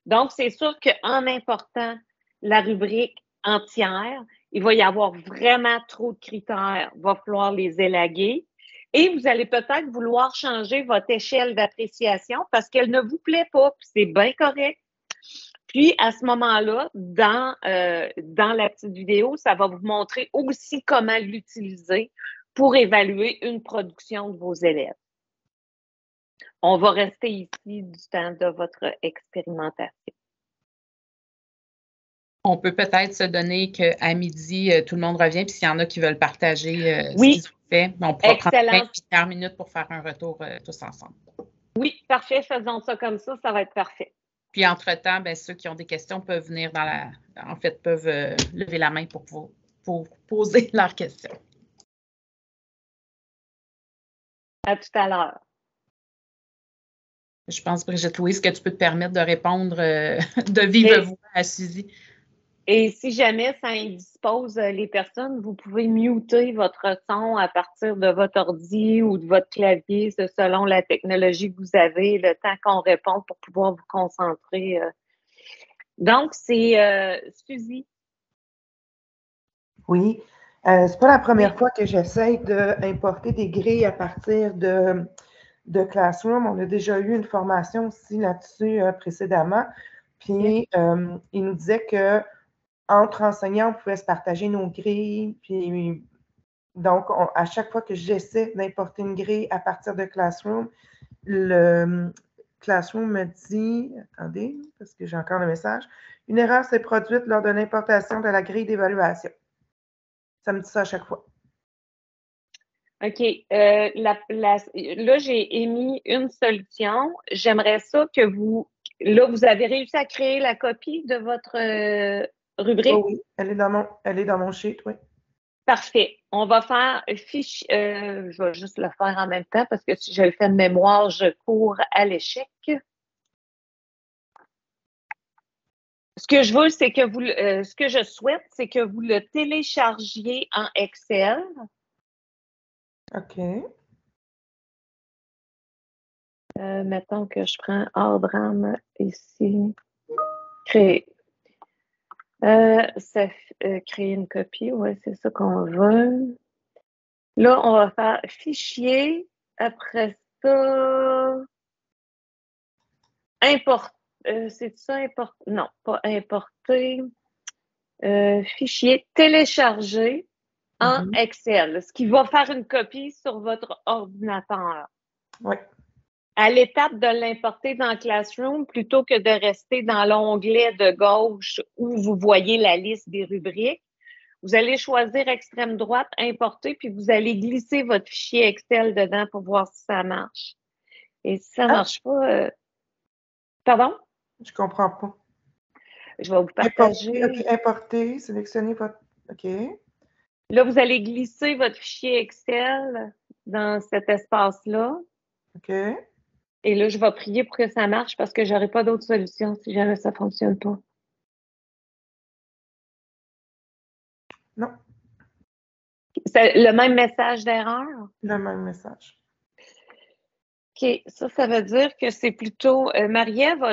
Donc, c'est sûr qu'en important la rubrique entière, il va y avoir vraiment trop de critères. Il va falloir les élaguer. Et vous allez peut-être vouloir changer votre échelle d'appréciation parce qu'elle ne vous plaît pas, puis c'est bien correct. Puis, à ce moment-là, dans la petite vidéo, ça va vous montrer aussi comment l'utiliser pour évaluer une production de vos élèves. On va rester ici du temps de votre expérimentation. On peut peut-être se donner qu'à midi, tout le monde revient, puis s'il y en a qui veulent partager oui. ce qu'ils ont fait, on pourra prendre 20 minutes pour faire un retour tous ensemble. Oui, parfait. Faisons ça comme ça va être parfait. Puis, entre-temps, ceux qui ont des questions peuvent venir peuvent lever la main pour poser leurs questions. À tout à l'heure. Je pense, Brigitte-Louise, que tu peux te permettre de répondre de vive voix à Suzy. Et si jamais ça indispose les personnes, vous pouvez muter votre son à partir de votre ordi ou de votre clavier, selon la technologie que vous avez, le temps qu'on répond pour pouvoir vous concentrer. Donc, c'est Suzy. Oui. C'est pas la première fois que j'essaie d'importer des grilles à partir de Classroom. On a déjà eu une formation aussi là-dessus précédemment. Puis, il nous disait que entre enseignants, on pouvait se partager nos grilles. Puis, donc, à chaque fois que j'essaie d'importer une grille à partir de Classroom, le Classroom me dit, attendez, parce que j'ai encore le message, une erreur s'est produite lors de l'importation de la grille d'évaluation. Ça me dit ça à chaque fois. OK. Là, j'ai émis une solution. J'aimerais ça que vous avez réussi à créer la copie de votre rubrique? Oh oui, elle est dans mon sheet, oui. Parfait. On va faire fichier. Je vais juste le faire en même temps parce que si je le fais de mémoire, je cours à l'échec. Ce que je veux, c'est que ce que je souhaite, c'est que vous le téléchargiez en Excel. OK. Mettons que je prends Ordram ici. Créer. Créer une copie, oui, c'est ça qu'on veut. Là, on va faire fichier. Après ça, importer. C'est ça, importer? Non, pas importer. Fichier télécharger en Excel, ce qui va faire une copie sur votre ordinateur. Oui. À l'étape de l'importer dans Classroom, plutôt que de rester dans l'onglet de gauche où vous voyez la liste des rubriques, vous allez choisir extrême droite, importer, puis vous allez glisser votre fichier Excel dedans pour voir si ça marche. Et si ça ne marche pas... Pardon? Je ne comprends pas. Je vais vous partager. Importer, sélectionner votre... OK. Là, vous allez glisser votre fichier Excel dans cet espace-là. OK. Et là, je vais prier pour que ça marche parce que je n'aurai pas d'autre solution si jamais ça ne fonctionne pas. Non. C'est le même message d'erreur? Le même message. OK. Ça veut dire que c'est plutôt... Marie-Ève,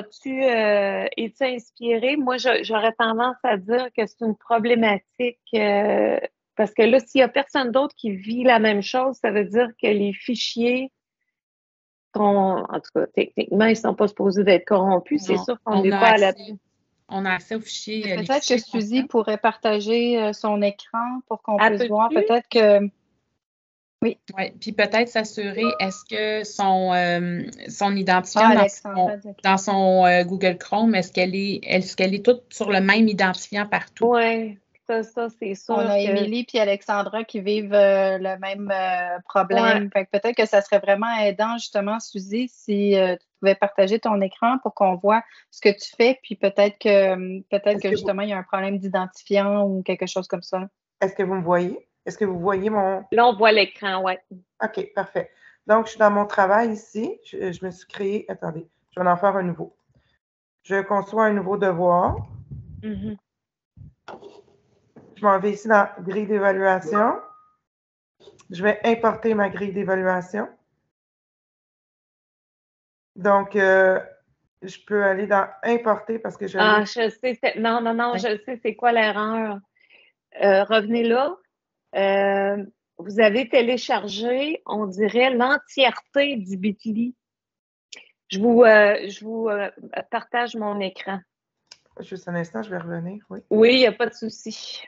es-tu inspirée? Moi, j'aurais tendance à dire que c'est une problématique parce que là, s'il n'y a personne d'autre qui vit la même chose, ça veut dire que les fichiers en tout cas, techniquement, ils ne sont pas supposés d'être corrompus. C'est sûr qu'on n'est pas à la... On a accès aux fichiers. Peut-être que Suzy pourrait partager son écran pour qu'on puisse voir. Peut-être que... Oui. Oui, puis peut-être s'assurer, est-ce que son identifiant dans son Google Chrome, est-ce qu'elle est toute sur le même identifiant partout? Oui. Ça, c'est sûr. On a Émilie et Alexandra qui vivent le même problème. Ouais. Peut-être que ça serait vraiment aidant, justement, Suzy, si tu pouvais partager ton écran pour qu'on voit ce que tu fais, puis peut-être que justement, il y a un problème d'identifiant ou quelque chose comme ça. Est-ce que vous me voyez? Est-ce que vous voyez mon... Là, on voit l'écran, oui. OK, parfait. Donc, je suis dans mon travail ici. Je me suis créé... Attendez, je vais en faire un nouveau. Je conçois un nouveau devoir. Mm-hmm. Je m'en vais ici dans grille d'évaluation. Je vais importer ma grille d'évaluation. Donc, je peux aller dans importer parce que je... Ah, je sais. Non, je sais c'est quoi l'erreur. Revenez là. Vous avez téléchargé, on dirait, l'entièreté du Bitly. Je vous partage mon écran. Juste un instant, je vais revenir, oui. Oui, il n'y a pas de souci.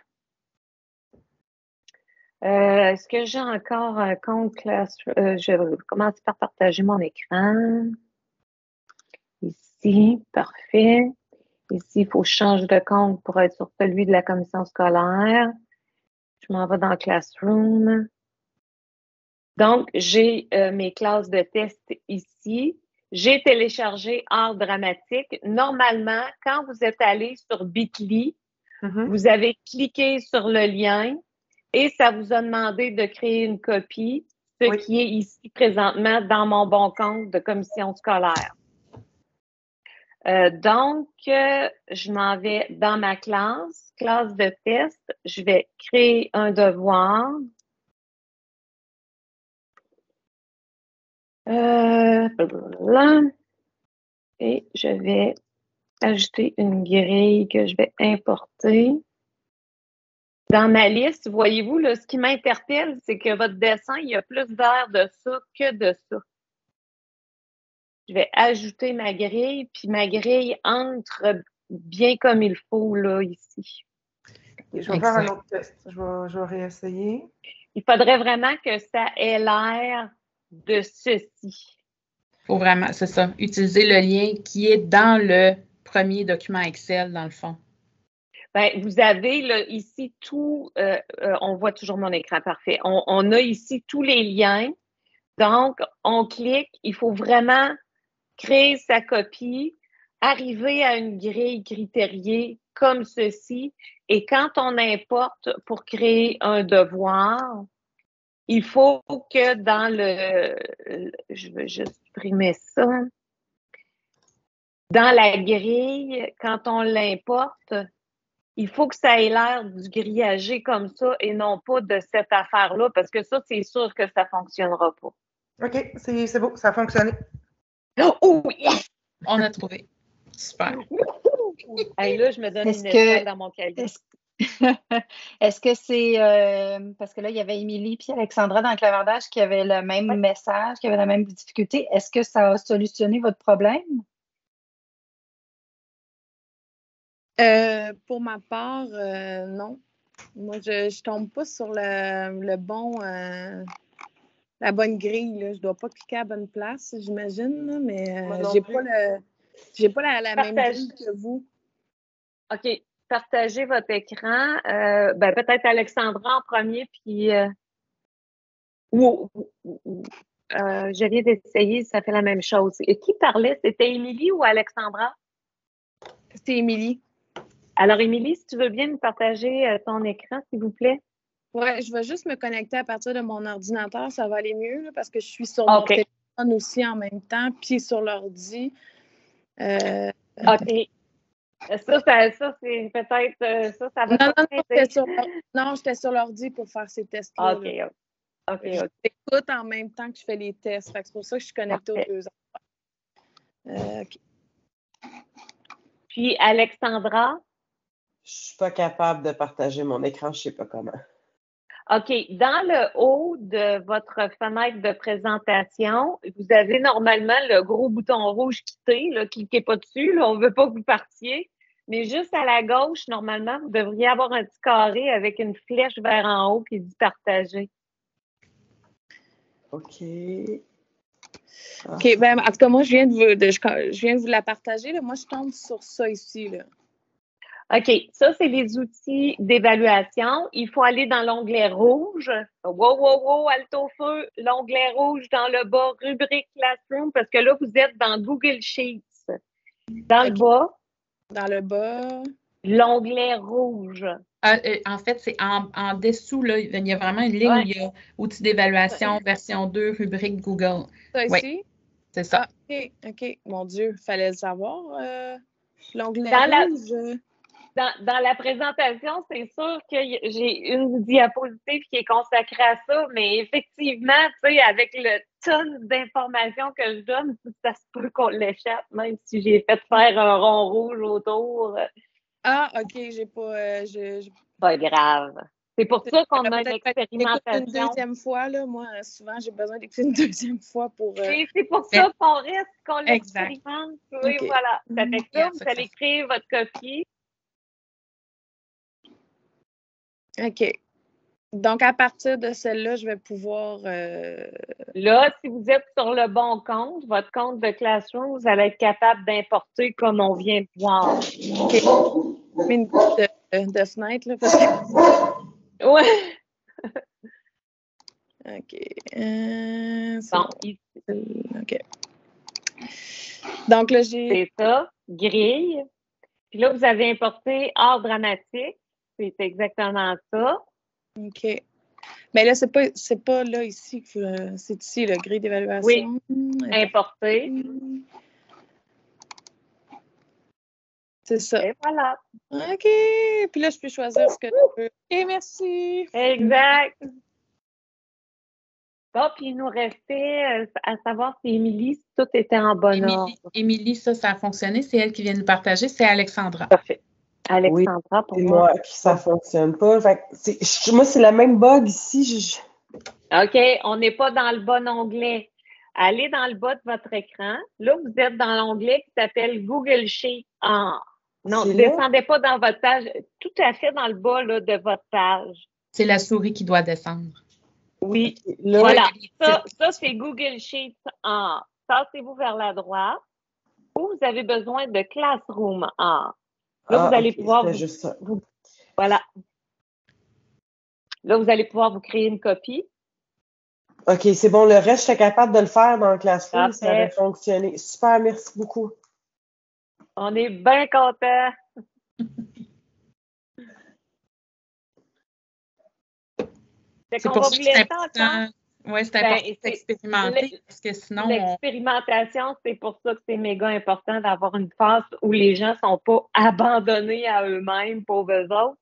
Est-ce que j'ai encore un compte Classroom? Je vais commencer par partager mon écran. Ici, parfait. Ici, il faut que je change de compte pour être sur celui de la commission scolaire. Je m'en vais dans Classroom. Donc, j'ai mes classes de test ici. J'ai téléchargé Art dramatique. Normalement, quand vous êtes allé sur Bitly, vous avez cliqué sur le lien et ça vous a demandé de créer une copie, ce qui est ici présentement dans mon bon compte de commission scolaire. Donc, je m'en vais dans ma classe de test. Je vais créer un devoir. Et je vais ajouter une grille que je vais importer. Dans ma liste, voyez-vous, là, ce qui m'interpelle, c'est que votre dessin, il y a plus d'air de ça que de ça. Je vais ajouter ma grille, puis ma grille entre bien comme il faut, là, ici. Je vais faire un autre test. Je vais réessayer. Il faudrait vraiment que ça ait l'air de ceci. Il faut vraiment, c'est ça, utiliser le lien qui est dans le premier document Excel, dans le fond. Bien, vous avez là, ici tout, on voit toujours mon écran, parfait. On a ici tous les liens. Donc, on clique, il faut vraiment créer sa copie, arriver à une grille critériée comme ceci. Et quand on importe pour créer un devoir, il faut que dans je vais juste supprimer ça. Dans la grille, quand on l'importe, il faut que ça ait l'air du grillagé comme ça et non pas de cette affaire-là, parce que ça, c'est sûr que ça ne fonctionnera pas. OK, c'est beau, ça a fonctionné. Oh, yes! On a trouvé. Super. Hey, là, je me donne une étoile dans mon cahier. Est-ce que c'est parce que là, il y avait Émilie et Alexandra dans le clavardage qui avaient le même message, qui avaient la même difficulté. Est-ce que ça a solutionné votre problème? Pour ma part, non. Moi, je tombe pas sur le bon la bonne grille. Là. Je dois pas cliquer à la bonne place, j'imagine, là, mais j'ai pas la même grille que vous. OK. Partagez votre écran. Ben, peut-être Alexandra en premier, puis je viens d'essayer, ça fait la même chose. Et qui parlait? C'était Émilie ou Alexandra? C'était Émilie. Alors, Émilie, si tu veux bien nous partager ton écran, s'il vous plaît. Oui, je vais juste me connecter à partir de mon ordinateur, ça va aller mieux là, parce que je suis sur mon téléphone aussi en même temps, puis sur l'ordi. OK. Ça c'est peut-être ça va Non, j'étais sur l'ordi pour faire ces tests-là. OK. Je t'écoute en même temps que je fais les tests. C'est pour ça que je suis connectée aux deux endroits. OK. Puis, Alexandra? Je suis pas capable de partager mon écran, je sais pas comment. OK. Dans le haut de votre fenêtre de présentation, vous avez normalement le gros bouton rouge quitter. Là, cliquez pas dessus. Là, on ne veut pas que vous partiez. Mais juste à la gauche, normalement, vous devriez avoir un petit carré avec une flèche vers en haut qui dit partager. OK. OK. Ben, en tout cas, moi, je viens de vous la partager. Là. Moi, je tombe sur ça ici. Là. OK. Ça, c'est les outils d'évaluation. Il faut aller dans l'onglet rouge. Wow, alto feu. L'onglet rouge dans le bas, rubrique Classroom, parce que là, vous êtes dans Google Sheets. Dans le bas. Dans le bas. L'onglet rouge. En fait, c'est en dessous, là, il y a vraiment une ligne où il y a outils d'évaluation, version 2, rubrique Google. Ça ici? C'est ça. OK. Mon Dieu, il fallait le savoir. L'onglet rouge. Dans la présentation, c'est sûr que j'ai une diapositive qui est consacrée à ça, mais effectivement, tu sais, avec le tonne d'informations que je donne, ça se peut qu'on l'échappe, même si j'ai fait faire un rond rouge autour. Ah, OK, j'ai pas... Pas grave. C'est pour ça qu'on a une expérimentation. Une deuxième fois, là, moi, souvent, j'ai besoin d'écouter une deuxième fois pour... C'est pour ça qu'on reste, qu'on l'expérimente. Oui, okay. Voilà. Ça fait que là, vous allez créer votre copie. OK. Donc, à partir de celle-là, je vais pouvoir... Là, si vous êtes sur le bon compte, votre compte de Classroom, vous allez être capable d'importer comme on vient de voir. OK. Une petite de fenêtre, là, parce que... Ouais. OK. Bon, ici. OK. Donc, là, j'ai... C'est ça, grille. Puis là, vous avez importé art dramatique. C'est exactement ça. OK. Mais là, c'est pas là, ici. C'est ici, le grille d'évaluation. Oui, importer. C'est ça. Et voilà. OK. Puis là, je peux choisir ce que je veux. OK, merci. Exact. Bon, puis il nous restait à savoir si Émilie, si tout était en bon ordre. Émilie, ça a fonctionné. C'est elle qui vient nous partager. C'est Alexandra. Parfait. Alexandra, pour moi. Moi, ça ne fonctionne pas. Fait que moi, c'est le même bug ici. OK, on n'est pas dans le bon onglet. Allez dans le bas de votre écran. Là, vous êtes dans l'onglet qui s'appelle Google Sheet. Non, ne descendez pas dans votre page. Tout à fait dans le bas là, de votre page. C'est la souris qui doit descendre. Oui, là, voilà. Ça c'est Google Sheet en. Passez-vous vers la droite. Où vous avez besoin de Classroom en. Là, vous allez pouvoir voilà. Là, vous allez pouvoir vous créer une copie. OK, c'est bon. Le reste, j'étais capable de le faire dans le Classroom. Ça avait fonctionné. Super, merci beaucoup. On est bien contents. C'est pour ça que c'est important. Oui, c'est important d'expérimenter parce que sinon. L'expérimentation, c'est pour ça que c'est méga important d'avoir une phase où les gens ne sont pas abandonnés à eux-mêmes, pauvres autres.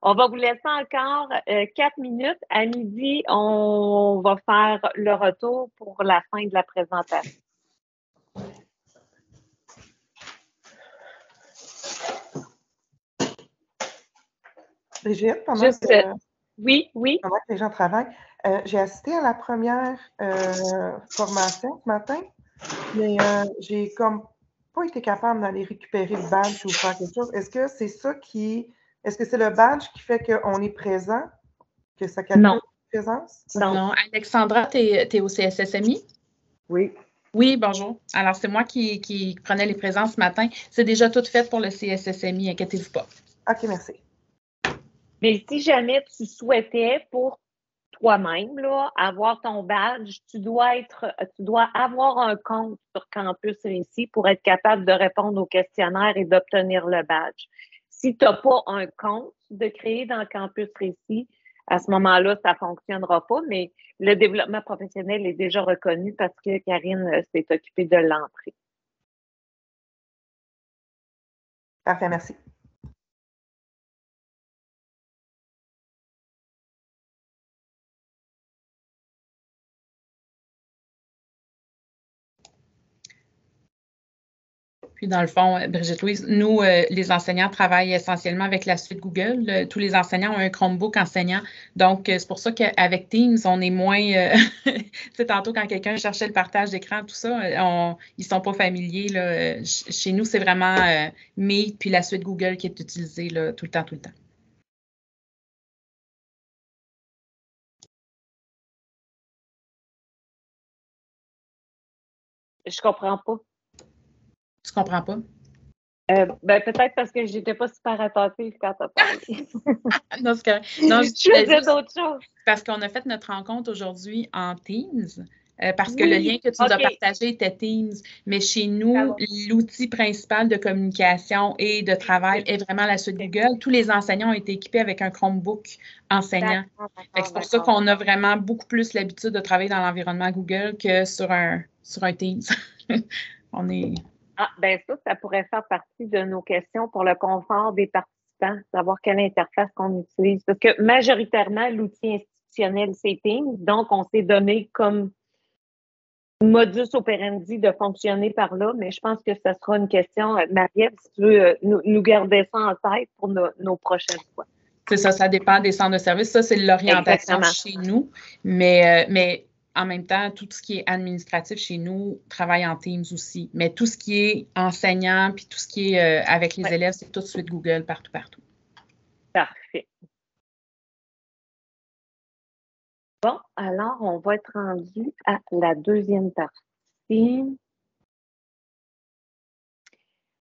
On va vous laisser encore 4 minutes. À midi, on va faire le retour pour la fin de la présentation. Brigitte, pendant que les gens travaillent, j'ai assisté à la première formation ce matin, mais j'ai comme pas été capable d'aller récupérer le badge ou faire quelque chose. Est-ce que c'est ça est-ce que c'est le badge qui fait qu'on est présent, que ça calcule la présence? Non. Alexandra, tu es au CSSMI? Oui. Oui, bonjour. Alors, c'est moi qui prenais les présences ce matin. C'est déjà tout fait pour le CSSMI, inquiétez-vous pas. OK, merci. Mais si jamais tu souhaitais pour toi-même là, avoir ton badge, tu dois avoir un compte sur Campus Récit pour être capable de répondre au questionnaire et d'obtenir le badge. Si tu n'as pas un compte de créer dans Campus Récit, à ce moment-là, ça ne fonctionnera pas, mais le développement professionnel est déjà reconnu parce que Karine s'est occupée de l'entrée. Parfait, merci. Puis, dans le fond, Brigitte-Louise, nous, les enseignants travaillent essentiellement avec la suite Google. Tous les enseignants ont un Chromebook enseignant. Donc, c'est pour ça qu'avec Teams, on est moins... tu sais, tantôt, quand quelqu'un cherchait le partage d'écran, tout ça, ils ne sont pas familiers. Là. Chez nous, c'est vraiment Meet puis la suite Google qui est utilisée là, tout le temps. Je comprends pas. Tu comprends pas? Peut-être parce que j'étais pas super attentive quand tu as parlé. Non, c'est correct. Non, je faisais d'autres choses. Parce qu'on a fait notre rencontre aujourd'hui en Teams. parce que le lien que tu nous as partagé était Teams. Mais chez nous, l'outil principal de communication et de travail est vraiment la suite Google. Tous les enseignants ont été équipés avec un Chromebook enseignant. C'est pour ça qu'on a vraiment beaucoup plus l'habitude de travailler dans l'environnement Google que sur un Teams. On est... ça pourrait faire partie de nos questions pour le confort des participants, savoir quelle interface qu'on utilise. Parce que majoritairement, l'outil institutionnel, c'est Teams. Donc, on s'est donné comme modus operandi de fonctionner par là, mais je pense que ce sera une question, Marie-Ève, si tu veux nous garder ça en tête pour nos prochaines fois. C'est ça, ça dépend des centres de services. Ça, c'est l'orientation chez nous, mais en même temps, tout ce qui est administratif chez nous travaille en Teams aussi. Mais tout ce qui est enseignant puis tout ce qui est avec les élèves, c'est tout de suite Google partout. Parfait. Bon, alors, on va être rendu à la deuxième partie.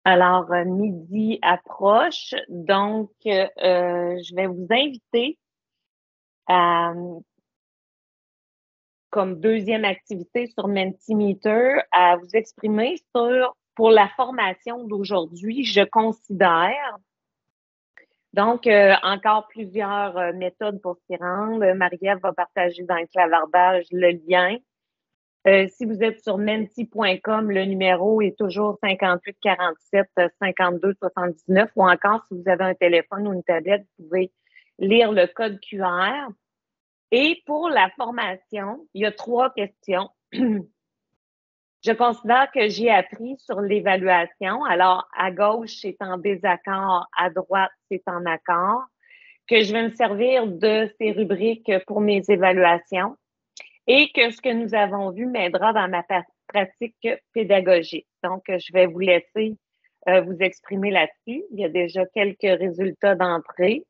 Alors, midi approche, donc je vais vous inviter à, comme deuxième activité sur Mentimeter, à vous exprimer pour la formation d'aujourd'hui, je considère. Donc, encore plusieurs méthodes pour s'y rendre. Marie-Ève va partager dans le clavardage le lien. Si vous êtes sur menti.com, le numéro est toujours 58 47 52 79 ou encore si vous avez un téléphone ou une tablette, vous pouvez lire le code QR. Et pour la formation, il y a 3 questions. Je considère que j'ai appris sur l'évaluation. Alors, à gauche, c'est en désaccord, à droite, c'est en accord, que je vais me servir de ces rubriques pour mes évaluations et que ce que nous avons vu m'aidera dans ma pratique pédagogique. Donc, je vais vous laisser vous exprimer là-dessus. Il y a déjà quelques résultats d'entrée.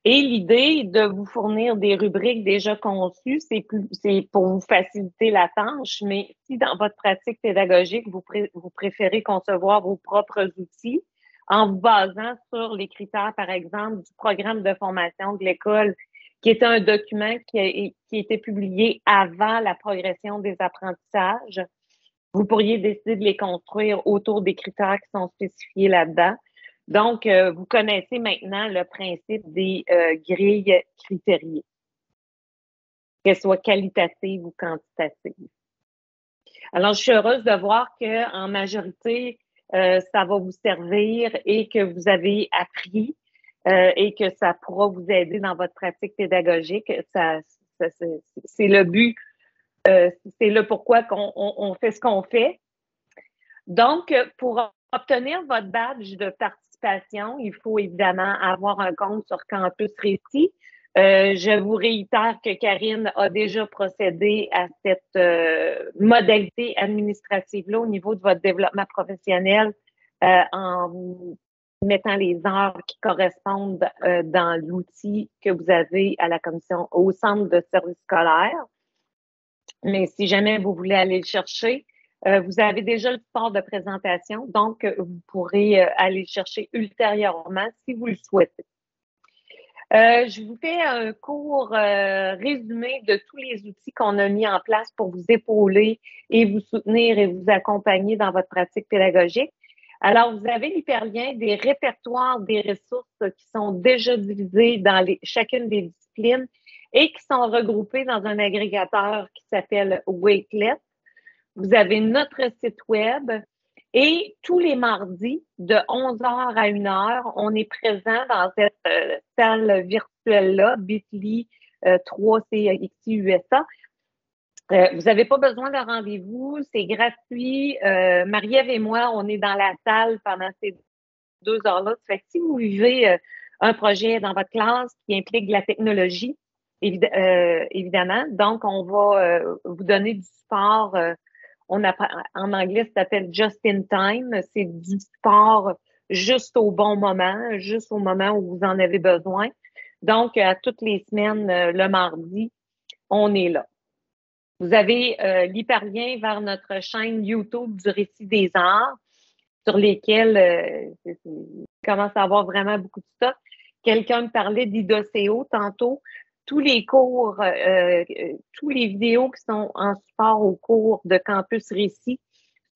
Et l'idée de vous fournir des rubriques déjà conçues, c'est pour vous faciliter la tâche, mais si dans votre pratique pédagogique, vous préférez concevoir vos propres outils en vous basant sur les critères, par exemple, du programme de formation de l'école, qui est un document qui a été publié avant la progression des apprentissages, vous pourriez décider de les construire autour des critères qui sont spécifiés là-dedans. Donc, vous connaissez maintenant le principe des grilles critériées, qu'elles soient qualitatives ou quantitatives. Alors, je suis heureuse de voir qu'en majorité, ça va vous servir et que vous avez appris et que ça pourra vous aider dans votre pratique pédagogique. C'est le but, c'est le pourquoi on fait ce qu'on fait. Donc, pour obtenir votre badge de participation, il faut évidemment avoir un compte sur Campus Récit. Je vous réitère que Karine a déjà procédé à cette modalité administrative-là au niveau de votre développement professionnel en vous mettant les heures qui correspondent dans l'outil que vous avez à la commission, au centre de service scolaire. Mais si jamais vous voulez aller le chercher, vous avez déjà le support de présentation, donc vous pourrez aller le chercher ultérieurement si vous le souhaitez. Je vous fais un court résumé de tous les outils qu'on a mis en place pour vous épauler et vous soutenir et vous accompagner dans votre pratique pédagogique. Alors, vous avez l'hyperlien des répertoires des ressources qui sont déjà divisés dans chacune des disciplines et qui sont regroupés dans un agrégateur qui s'appelle Wakelet. Vous avez notre site web et tous les mardis, de 11h à 1h, on est présent dans cette salle virtuelle-là, bit.ly 3CXI-USA. Vous n'avez pas besoin de rendez-vous, c'est gratuit. Marie-Ève et moi, on est dans la salle pendant ces 2 heures-là. Ça fait que si vous vivez un projet dans votre classe qui implique de la technologie, évidemment, donc on va vous donner du support. En anglais, ça s'appelle Just in Time. C'est du support juste au bon moment, juste au moment où vous en avez besoin. Donc, à toutes les semaines, le mardi, on est là. Vous avez l'hyperlien vers notre chaîne YouTube du Récit des Arts, sur lesquels commence à avoir vraiment beaucoup de stock. Quelqu'un me parlait d'IDOCO tantôt. Tous les cours, tous les vidéos qui sont en support au cours de Campus Récit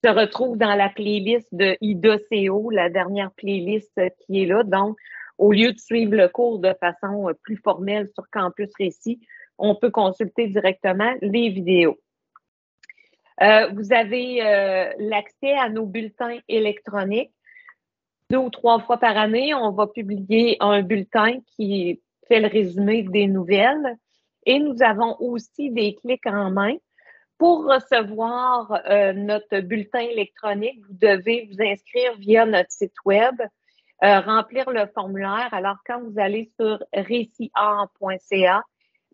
se retrouvent dans la playlist de IDOCO, la dernière playlist qui est là. Donc, au lieu de suivre le cours de façon plus formelle sur Campus Récit, on peut consulter directement les vidéos. Vous avez l'accès à nos bulletins électroniques. 2 ou 3 fois par année, on va publier un bulletin qui fait le résumé des nouvelles. Et nous avons aussi des clics en main. Pour recevoir notre bulletin électronique, vous devez vous inscrire via notre site web, remplir le formulaire. Alors, quand vous allez sur récitart.ca,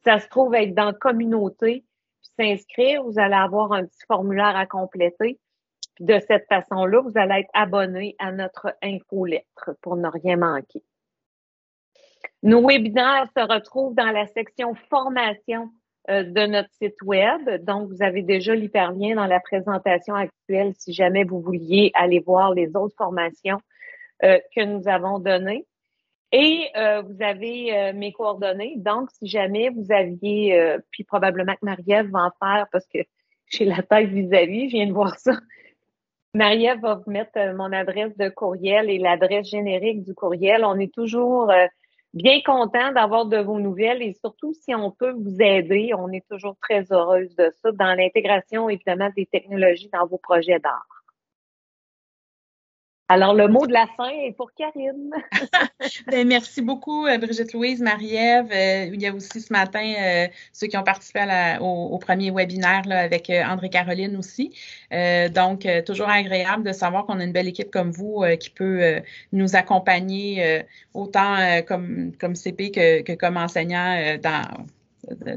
ça se trouve être dans Communauté, puis s'inscrire, vous allez avoir un petit formulaire à compléter. Puis de cette façon-là, vous allez être abonné à notre infolettre pour ne rien manquer. Nos webinaires se retrouvent dans la section formation de notre site web. Donc, vous avez déjà l'hyperlien dans la présentation actuelle si jamais vous vouliez aller voir les autres formations que nous avons données. Et vous avez mes coordonnées. Donc, si jamais vous aviez, puis probablement que Marie-Ève va en faire parce que j'ai la tête vis-à-vis, je viens de voir ça. Marie-Ève va vous mettre mon adresse de courriel et l'adresse générique du courriel. On est toujours bien content d'avoir de vos nouvelles et surtout si on peut vous aider, on est toujours très heureuse de ça dans l'intégration évidemment des technologies dans vos projets d'art. Alors, le mot de la fin est pour Karine. Bien, merci beaucoup, Brigitte-Louise, Marie-Ève. Il y a aussi ce matin ceux qui ont participé au premier webinaire là, avec André-Caroline aussi. Donc, toujours agréable de savoir qu'on a une belle équipe comme vous qui peut nous accompagner autant comme CP que comme enseignant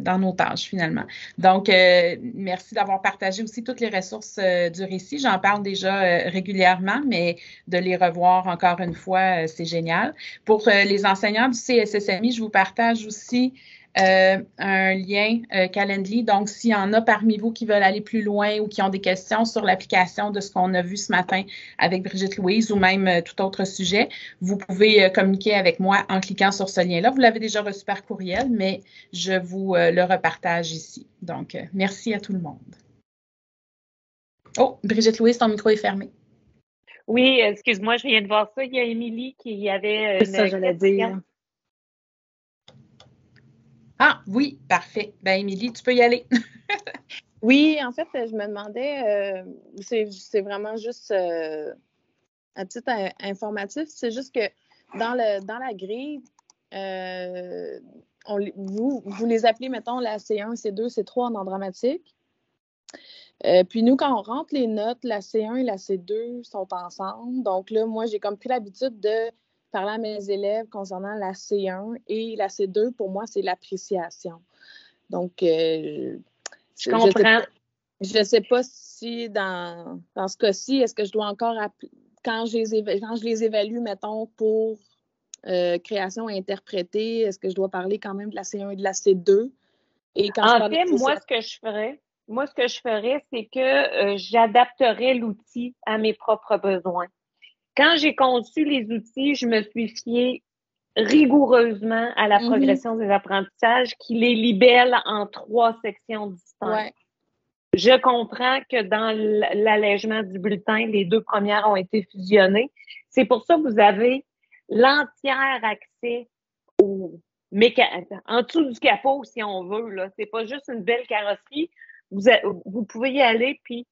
dans nos tâches, finalement. Donc, merci d'avoir partagé aussi toutes les ressources du récit. J'en parle déjà régulièrement, mais de les revoir encore une fois, c'est génial. Pour les enseignants du CSSMI, je vous partage aussi un lien Calendly. Donc, s'il y en a parmi vous qui veulent aller plus loin ou qui ont des questions sur l'application de ce qu'on a vu ce matin avec Brigitte-Louise ou même tout autre sujet, vous pouvez communiquer avec moi en cliquant sur ce lien-là. Vous l'avez déjà reçu par courriel, mais je vous le repartage ici. Donc, merci à tout le monde. Oh, Brigitte-Louise, ton micro est fermé. Oui, excuse-moi, je viens de voir ça. Il y a Émilie qui avait une j'allais dire. Ah, oui, parfait. Ben, Émilie, tu peux y aller. Oui, en fait, je me demandais, c'est vraiment juste à titre informatif, c'est juste que dans la grille, vous les appelez, mettons, la C1, C2, C3 en art dramatique. Puis nous, quand on rentre les notes, la C1 et la C2 sont ensemble. Donc là, moi, j'ai comme pris l'habitude de parler à mes élèves concernant la C1 et la C2, pour moi, c'est l'appréciation. Donc, je comprends. Je ne sais pas si dans ce cas-ci, est-ce que je dois encore, quand je les évalue, mettons, pour création interprétée, est-ce que je dois parler quand même de la C1 et de la C2? Et quand en fait, moi, ce que je ferais, c'est que j'adapterais l'outil à mes propres besoins. Quand j'ai conçu les outils, je me suis fiée rigoureusement à la progression des apprentissages qui les libelle en 3 sections distinctes. Ouais. Je comprends que dans l'allègement du bulletin, les 2 premières ont été fusionnées. C'est pour ça que vous avez l'entier accès en dessous du capot, si on veut. Là, c'est pas juste une belle carrosserie. Vous pouvez y aller puis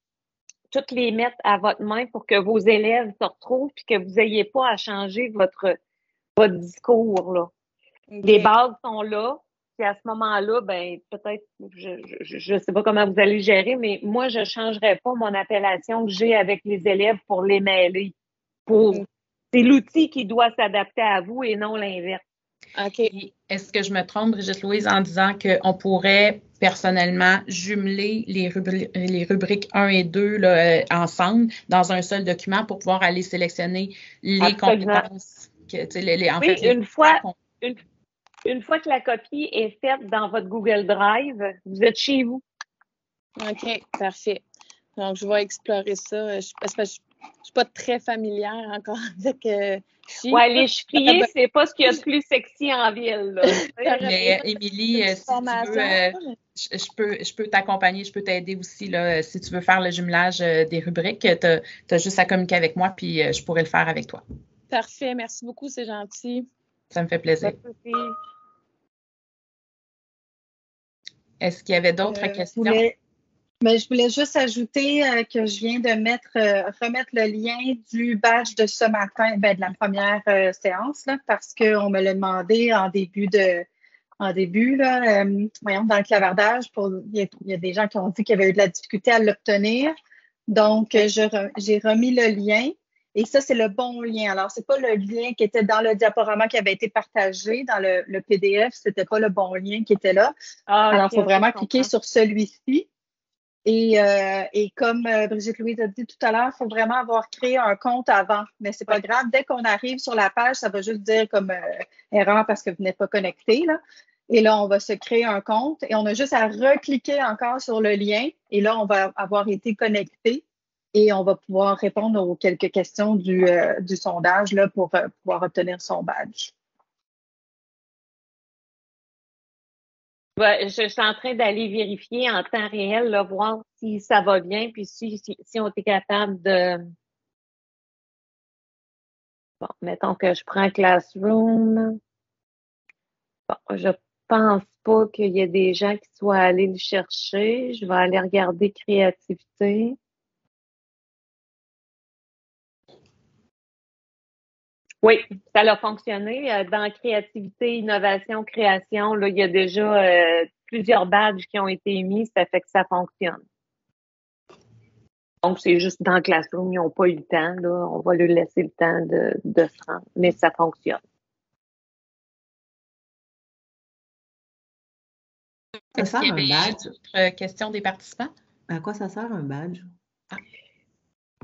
toutes les mettre à votre main pour que vos élèves se retrouvent puis que vous n'ayez pas à changer votre discours. Là. Okay. Les bases sont là. Puis à ce moment-là, ben peut-être, je ne sais pas comment vous allez gérer, mais moi, je ne changerai pas mon appellation que j'ai avec les élèves pour les mêler. C'est l'outil qui doit s'adapter à vous et non l'inverse. OK. Est-ce que je me trompe, Brigitte-Louise, en disant qu'on pourrait personnellement jumeler les rubriques 1 et 2 là, ensemble dans un seul document pour pouvoir aller sélectionner les compétences? Une fois que la copie est faite dans votre Google Drive, vous êtes chez vous. OK, parfait. Donc, je vais explorer ça. Parce que suis pas très familière encore avec Chi. Ouais, les chiffriers, c'est pas ce qu'il y a de plus sexy en ville, là. Mais Émilie, si tu veux, je peux t'accompagner, je peux t'aider aussi, là, si tu veux faire le jumelage des rubriques, tu as juste à communiquer avec moi, puis je pourrais le faire avec toi. Parfait, merci beaucoup, c'est gentil. Ça me fait plaisir. Est-ce qu'il y avait d'autres questions? Mais je voulais juste ajouter que je viens de remettre le lien du badge de ce matin, de la première séance, là, parce qu'on me l'a demandé en début, dans le clavardage. Il y a des gens qui ont dit qu'il y avait eu de la difficulté à l'obtenir. Donc, j'ai remis le lien. Et ça, c'est le bon lien. Alors, c'est pas le lien qui était dans le diaporama qui avait été partagé dans le PDF. C'était pas le bon lien qui était là. Alors, il faut vraiment cliquer sur celui-ci. Et comme Brigitte Louise a dit tout à l'heure, il faut vraiment avoir créé un compte avant. Mais c'est pas grave. Dès qu'on arrive sur la page, ça va juste dire comme erreur parce que vous n'êtes pas connecté, là. Et là, on va se créer un compte et on a juste à recliquer encore sur le lien. Et là, on va avoir été connecté et on va pouvoir répondre aux quelques questions du sondage là, pour pouvoir obtenir son badge. Ouais, je suis en train d'aller vérifier en temps réel, là, voir si ça va bien, puis si on est capable de... Bon, mettons que je prends Classroom. Bon, je pense pas qu'il y ait des gens qui soient allés le chercher. Je vais aller regarder créativité. Oui, ça a fonctionné. Dans créativité, innovation, création, là, il y a déjà plusieurs badges qui ont été émis, ça fait que ça fonctionne. Donc, c'est juste dans Classroom, ils n'ont pas eu le temps, là. On va leur laisser le temps de se rendre, mais ça fonctionne. Ça sert un badge? D'autres questions des participants? À quoi ça sert un badge?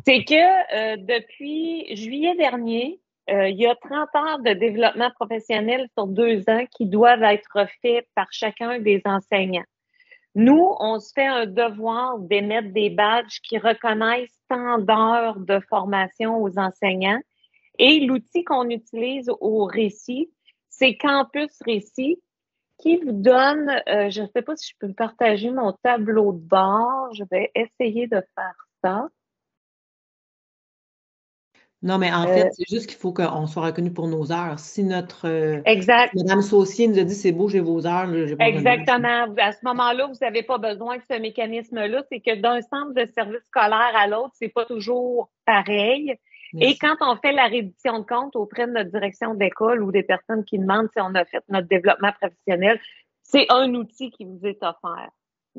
C'est que depuis juillet dernier, il y a 30 heures de développement professionnel sur 2 ans qui doivent être faits par chacun des enseignants. Nous, on se fait un devoir d'émettre des badges qui reconnaissent tant d'heures de formation aux enseignants. Et l'outil qu'on utilise au Récit, c'est Campus Récit, qui vous donne, je ne sais pas si je peux partager mon tableau de bord. Je vais essayer de faire ça. Non, mais en fait, c'est juste qu'il faut qu'on soit reconnu pour nos heures. Si notre exact. Madame Saucier nous a dit c'est beau, j'ai vos heures, là, j'ai pas exactement. À ce moment-là, vous n'avez pas besoin de ce mécanisme-là. C'est que d'un centre de service scolaire à l'autre, c'est pas toujours pareil. Merci. Et quand on fait la reddition de compte auprès de notre direction d'école ou des personnes qui demandent si on a fait notre développement professionnel, c'est un outil qui vous est offert.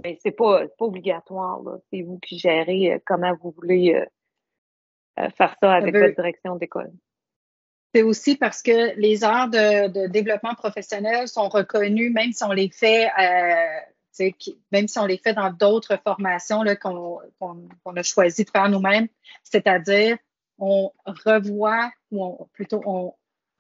Mais c'est pas obligatoire, là. C'est vous qui gérez comment vous voulez faire ça avec votre direction d'école. C'est aussi parce que les heures de développement professionnel sont reconnues, même si on les fait, même si on les fait dans d'autres formations là, qu'on a choisi de faire nous-mêmes. C'est-à-dire, on revoit, ou plutôt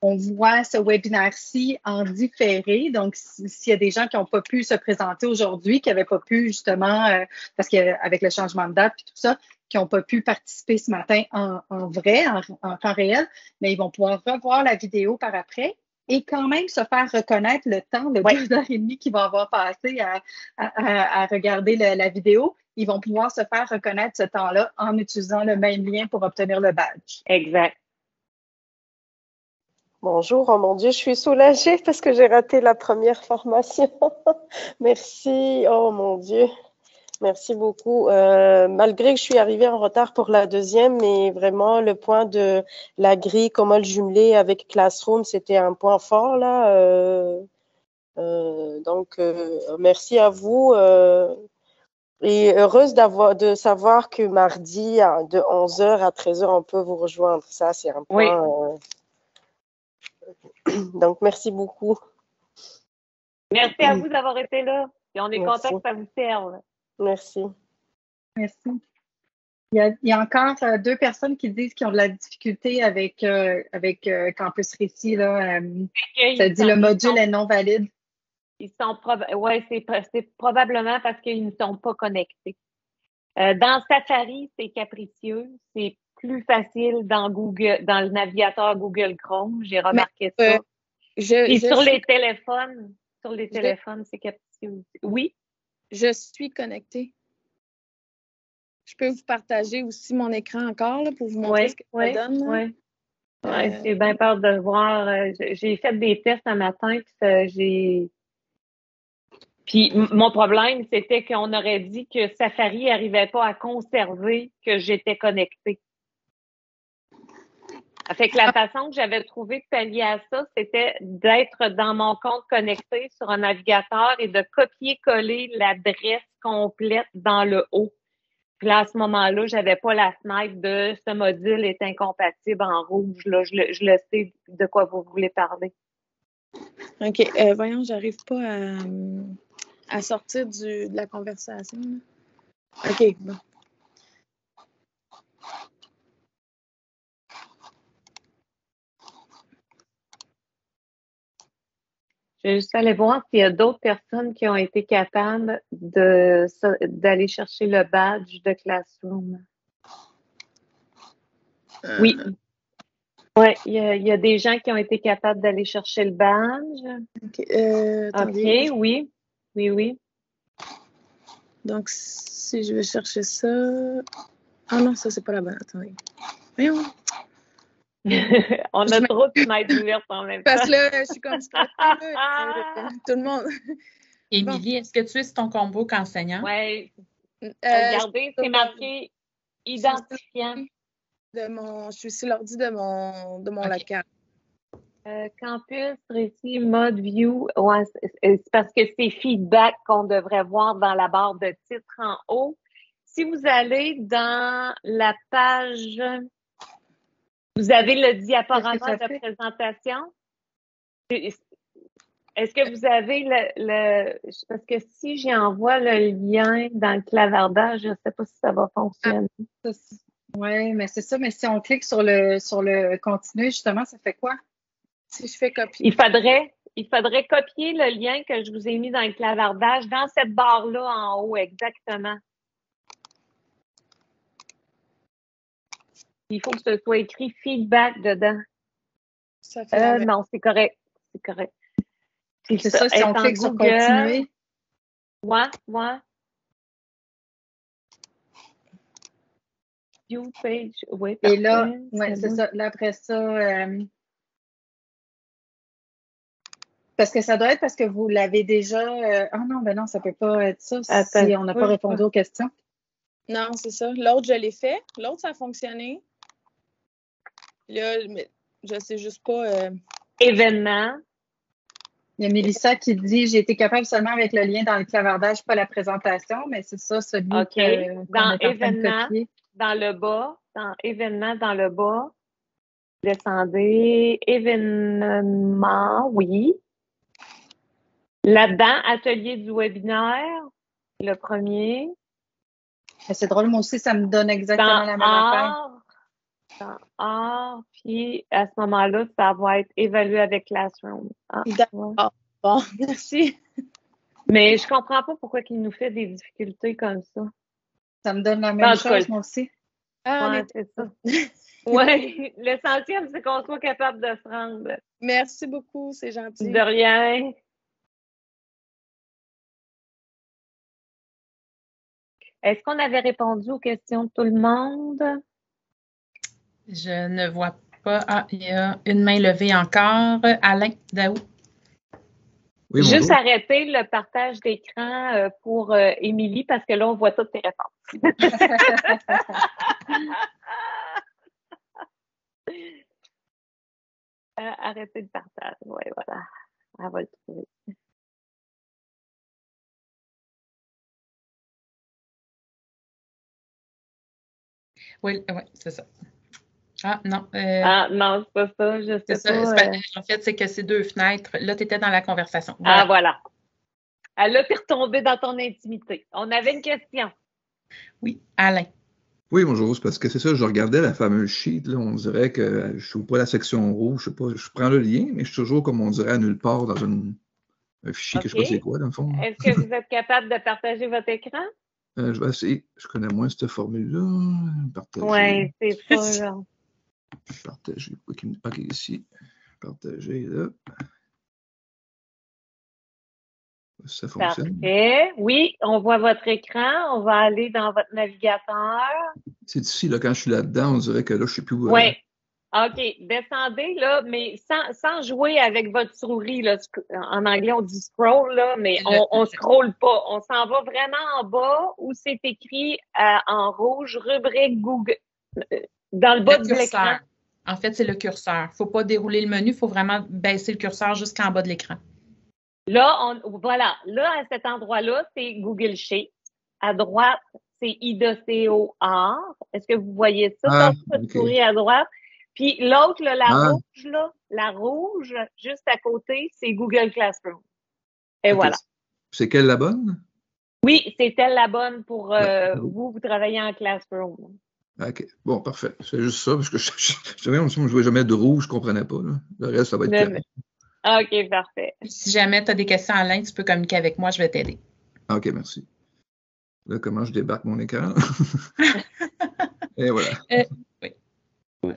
on voit ce webinaire-ci en différé. Donc, s'il y a des gens qui n'ont pas pu se présenter aujourd'hui, qui n'avaient pas pu justement, parce qu'avec le changement de date et tout ça, qui n'ont pas pu participer ce matin en vrai, en temps réel, mais ils vont pouvoir revoir la vidéo par après et quand même se faire reconnaître le temps de 2h30 qu'ils vont avoir passé à regarder la vidéo. Ils vont pouvoir se faire reconnaître ce temps-là en utilisant le même lien pour obtenir le badge. Exact. Bonjour, oh mon Dieu, je suis soulagée parce que j'ai raté la première formation. Merci, oh mon Dieu. Merci beaucoup. Malgré que je suis arrivée en retard pour la deuxième, mais vraiment le point de la grille, comment le jumeler avec Classroom, c'était un point fort là. Donc, merci à vous. Et heureuse de savoir que mardi, de 11h à 13h, on peut vous rejoindre. Ça, c'est un point. Oui. Donc, merci beaucoup. Merci à vous d'avoir été là. Et on est content que ça vous serve. Merci. Merci. Il y a encore 2 personnes qui disent qu'ils ont de la difficulté avec Campus Récit. Là. Ça dit le module est non valide. C'est probablement parce qu'ils ne sont pas connectés. Dans Safari, c'est capricieux. C'est plus facile dans Google, dans le navigateur Google Chrome. J'ai remarqué ça. Et sur les téléphones, c'est capté aussi. Oui? Je suis connectée. Je peux vous partager aussi mon écran encore là, pour vous montrer ce que ça donne. Oui. J'ai bien peur de le voir. J'ai fait des tests un matin, puis mon problème, c'était qu'on aurait dit que Safari n'arrivait pas à conserver que j'étais connectée. Fait que la façon que j'avais trouvé de pallier à ça, c'était d'être dans mon compte connecté sur un navigateur et de copier-coller l'adresse complète dans le haut. Puis là, à ce moment-là, j'avais pas la fenêtre de ce module est incompatible en rouge. Là, je le sais de quoi vous voulez parler. OK. Voyons, j'arrive pas à sortir de la conversation. OK, bon. Je vais juste aller voir s'il y a d'autres personnes qui ont été capables d'aller chercher le badge de Classroom. Oui. Oui, il y a des gens qui ont été capables d'aller chercher le badge. OK, oui. Oui. Donc, si je vais chercher ça... Ah non, ça, c'est pas la bonne. Attendez. Voyons. On a trop de fenêtres ouvertes en même temps. Parce que là, je suis comme ça. Tout le monde. Émilie, est-ce que tu es sur ton combo qu'enseignant? Oui. Regardez, c'est marqué identifiant. Je suis sur l'ordi de mon local. Campus, récit, mode, view. Ouais, c'est parce que c'est feedback qu'on devrait voir dans la barre de titre en haut. Si vous allez dans la page, vous avez le diaporama de présentation. Est-ce que vous avez parce que si j'envoie le lien dans le clavardage, je ne sais pas si ça va fonctionner. Oui, mais c'est ça. Mais si on clique sur le continuer, justement, ça fait quoi? Si je fais copier. Il faudrait copier le lien que je vous ai mis dans le clavardage, dans cette barre-là en haut, exactement. Il faut que ce soit écrit feedback dedans. Ça fait non, c'est correct. C'est correct. C'est ça, si on clique sur continuer. Ouais. View page. Oui, et là, c'est ça. Là, après ça, parce que ça doit être parce que vous l'avez déjà. Non, ça peut pas être ça si on n'a pas répondu aux questions. Non, c'est ça. L'autre, je l'ai fait. L'autre, ça a fonctionné. Là, mais je sais juste pas. Événement. Il y a Mélissa qui dit j'ai été capable seulement avec le lien dans le clavardage, pas la présentation, mais c'est ça, celui qu'on est en train de copier. Dans le bas, dans événement, dans le bas, descendez, événement, oui. Là-dedans, atelier du webinaire, le premier. C'est drôle, moi aussi, ça me donne exactement la même affaire. Dans puis à ce moment-là, ça va être évalué avec Classroom. Bon, merci. Mais je comprends pas pourquoi il nous fait des difficultés comme ça. Ça me donne la même chose, moi aussi. C'est ça. Oui, l'essentiel, c'est qu'on soit capable de se rendre. Merci beaucoup, c'est gentil. De rien. Est-ce qu'on avait répondu aux questions de tout le monde? Je ne vois pas. Ah, il y a une main levée encore. Alain Daou. Oui, juste arrêter le partage d'écran pour Émilie parce que là, on voit toutes tes réponses. Arrêtez le partage. Oui, voilà. Elle va le trouver. Oui, c'est ça. Ah, non. Non, c'est pas ça. Je sais pas. En fait, c'est que ces deux fenêtres, là, tu étais dans la conversation. Voilà. Ah, voilà. Là, tu es retombé dans ton intimité. On avait une question. Oui, Alain. Oui, bonjour. C'est parce que c'est ça, je regardais la fameuse sheet. Là, on dirait que je ne trouve pas la section rouge. Je sais pas, je prends le lien, mais je suis toujours, comme on dirait, à nulle part dans un fichier que je ne sais pas c'est quoi, dans le fond. Est-ce que vous êtes capable de partager votre écran? Je vais essayer. Je connais moins cette formule-là. Partager. Oui, c'est ça, là. Partager. OK, ici. Partager, là. Ça fonctionne. Parfait. Oui, on voit votre écran. On va aller dans votre navigateur. C'est ici, là, quand je suis là-dedans, on dirait que là, je ne sais plus où. Oui. OK. Descendez, là, mais sans jouer avec votre souris. Là. En anglais, on dit scroll, là, mais on ne scrolle pas. On s'en va vraiment en bas où c'est écrit en rouge, rubrique Google, dans le bas de l'écran. En fait, c'est le curseur. Il ne faut pas dérouler le menu, il faut vraiment baisser le curseur jusqu'en bas de l'écran. Là, voilà. Là, à cet endroit-là, c'est Google Sheets. À droite, c'est IDOCO Art. Est-ce que vous voyez ça? Votre souris à droite. Puis l'autre, là, la rouge, juste à côté, c'est Google Classroom. Et voilà. C'est quelle la bonne? Oui, c'est elle la bonne pour vous travaillez en Classroom. OK. Bon, parfait. C'est juste ça, parce que je ne jouais jamais de rouge, je ne comprenais pas. Là. Le reste, ça va être clair. OK, parfait. Si jamais tu as des questions en ligne, tu peux communiquer avec moi, je vais t'aider. OK, merci. Là, comment je débarque mon écran? Et voilà. Oui.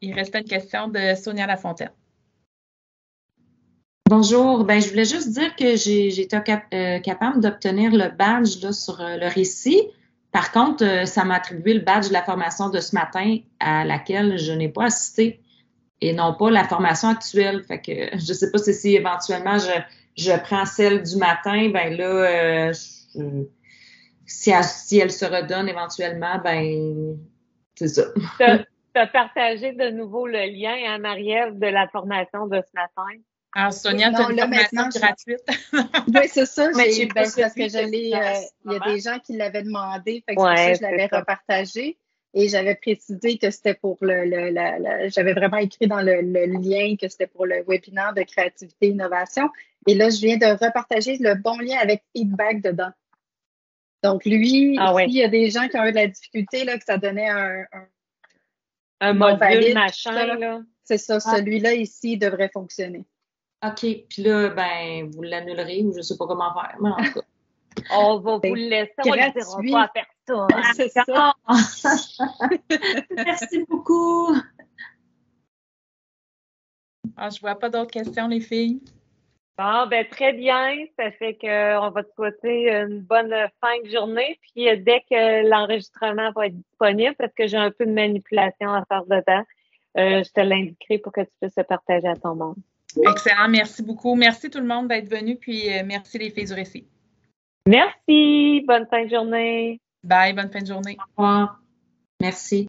Il restait une question de Sonia Lafontaine. Bonjour. Je voulais juste dire que j'ai été capable d'obtenir le badge là, sur le récit. Par contre, ça m'a attribué le badge de la formation de ce matin à laquelle je n'ai pas assisté et non pas la formation actuelle. Fait que je ne sais pas si éventuellement je prends celle du matin, si elle se redonne éventuellement, c'est ça. Tu as partagé de nouveau le lien à Marie-Ève de la formation de ce matin. Alors, Sonia, tu as une formation gratuite. Oui, c'est ça. Parce que il y a des gens qui l'avaient demandé. Fait que c'est pour ça que je l'avais repartagé. Et j'avais précisé que c'était pour j'avais vraiment écrit dans le lien que c'était pour le webinaire de créativité et innovation. Et là, je viens de repartager le bon lien avec feedback dedans. Donc, lui, il y a des gens qui ont eu de la difficulté, là, que ça donnait un module valide, machin, là. C'est ça, celui-là ici devrait fonctionner. OK. Puis là, vous l'annulerez ou je ne sais pas comment faire. Mais en tout cas. On va vous le laisser, on ne dira pas à personne. C'est ça. Merci beaucoup. Je ne vois pas d'autres questions, les filles. Bon, très bien. Ça fait qu'on va te souhaiter une bonne fin de journée. Puis dès que l'enregistrement va être disponible, parce que j'ai un peu de manipulation à faire dedans, je te l'indiquerai pour que tu puisses le partager à ton monde. Excellent, merci beaucoup. Merci tout le monde d'être venu, puis merci les filles du récit. Merci, bonne fin de journée. Bye, bonne fin de journée. Au revoir. Merci.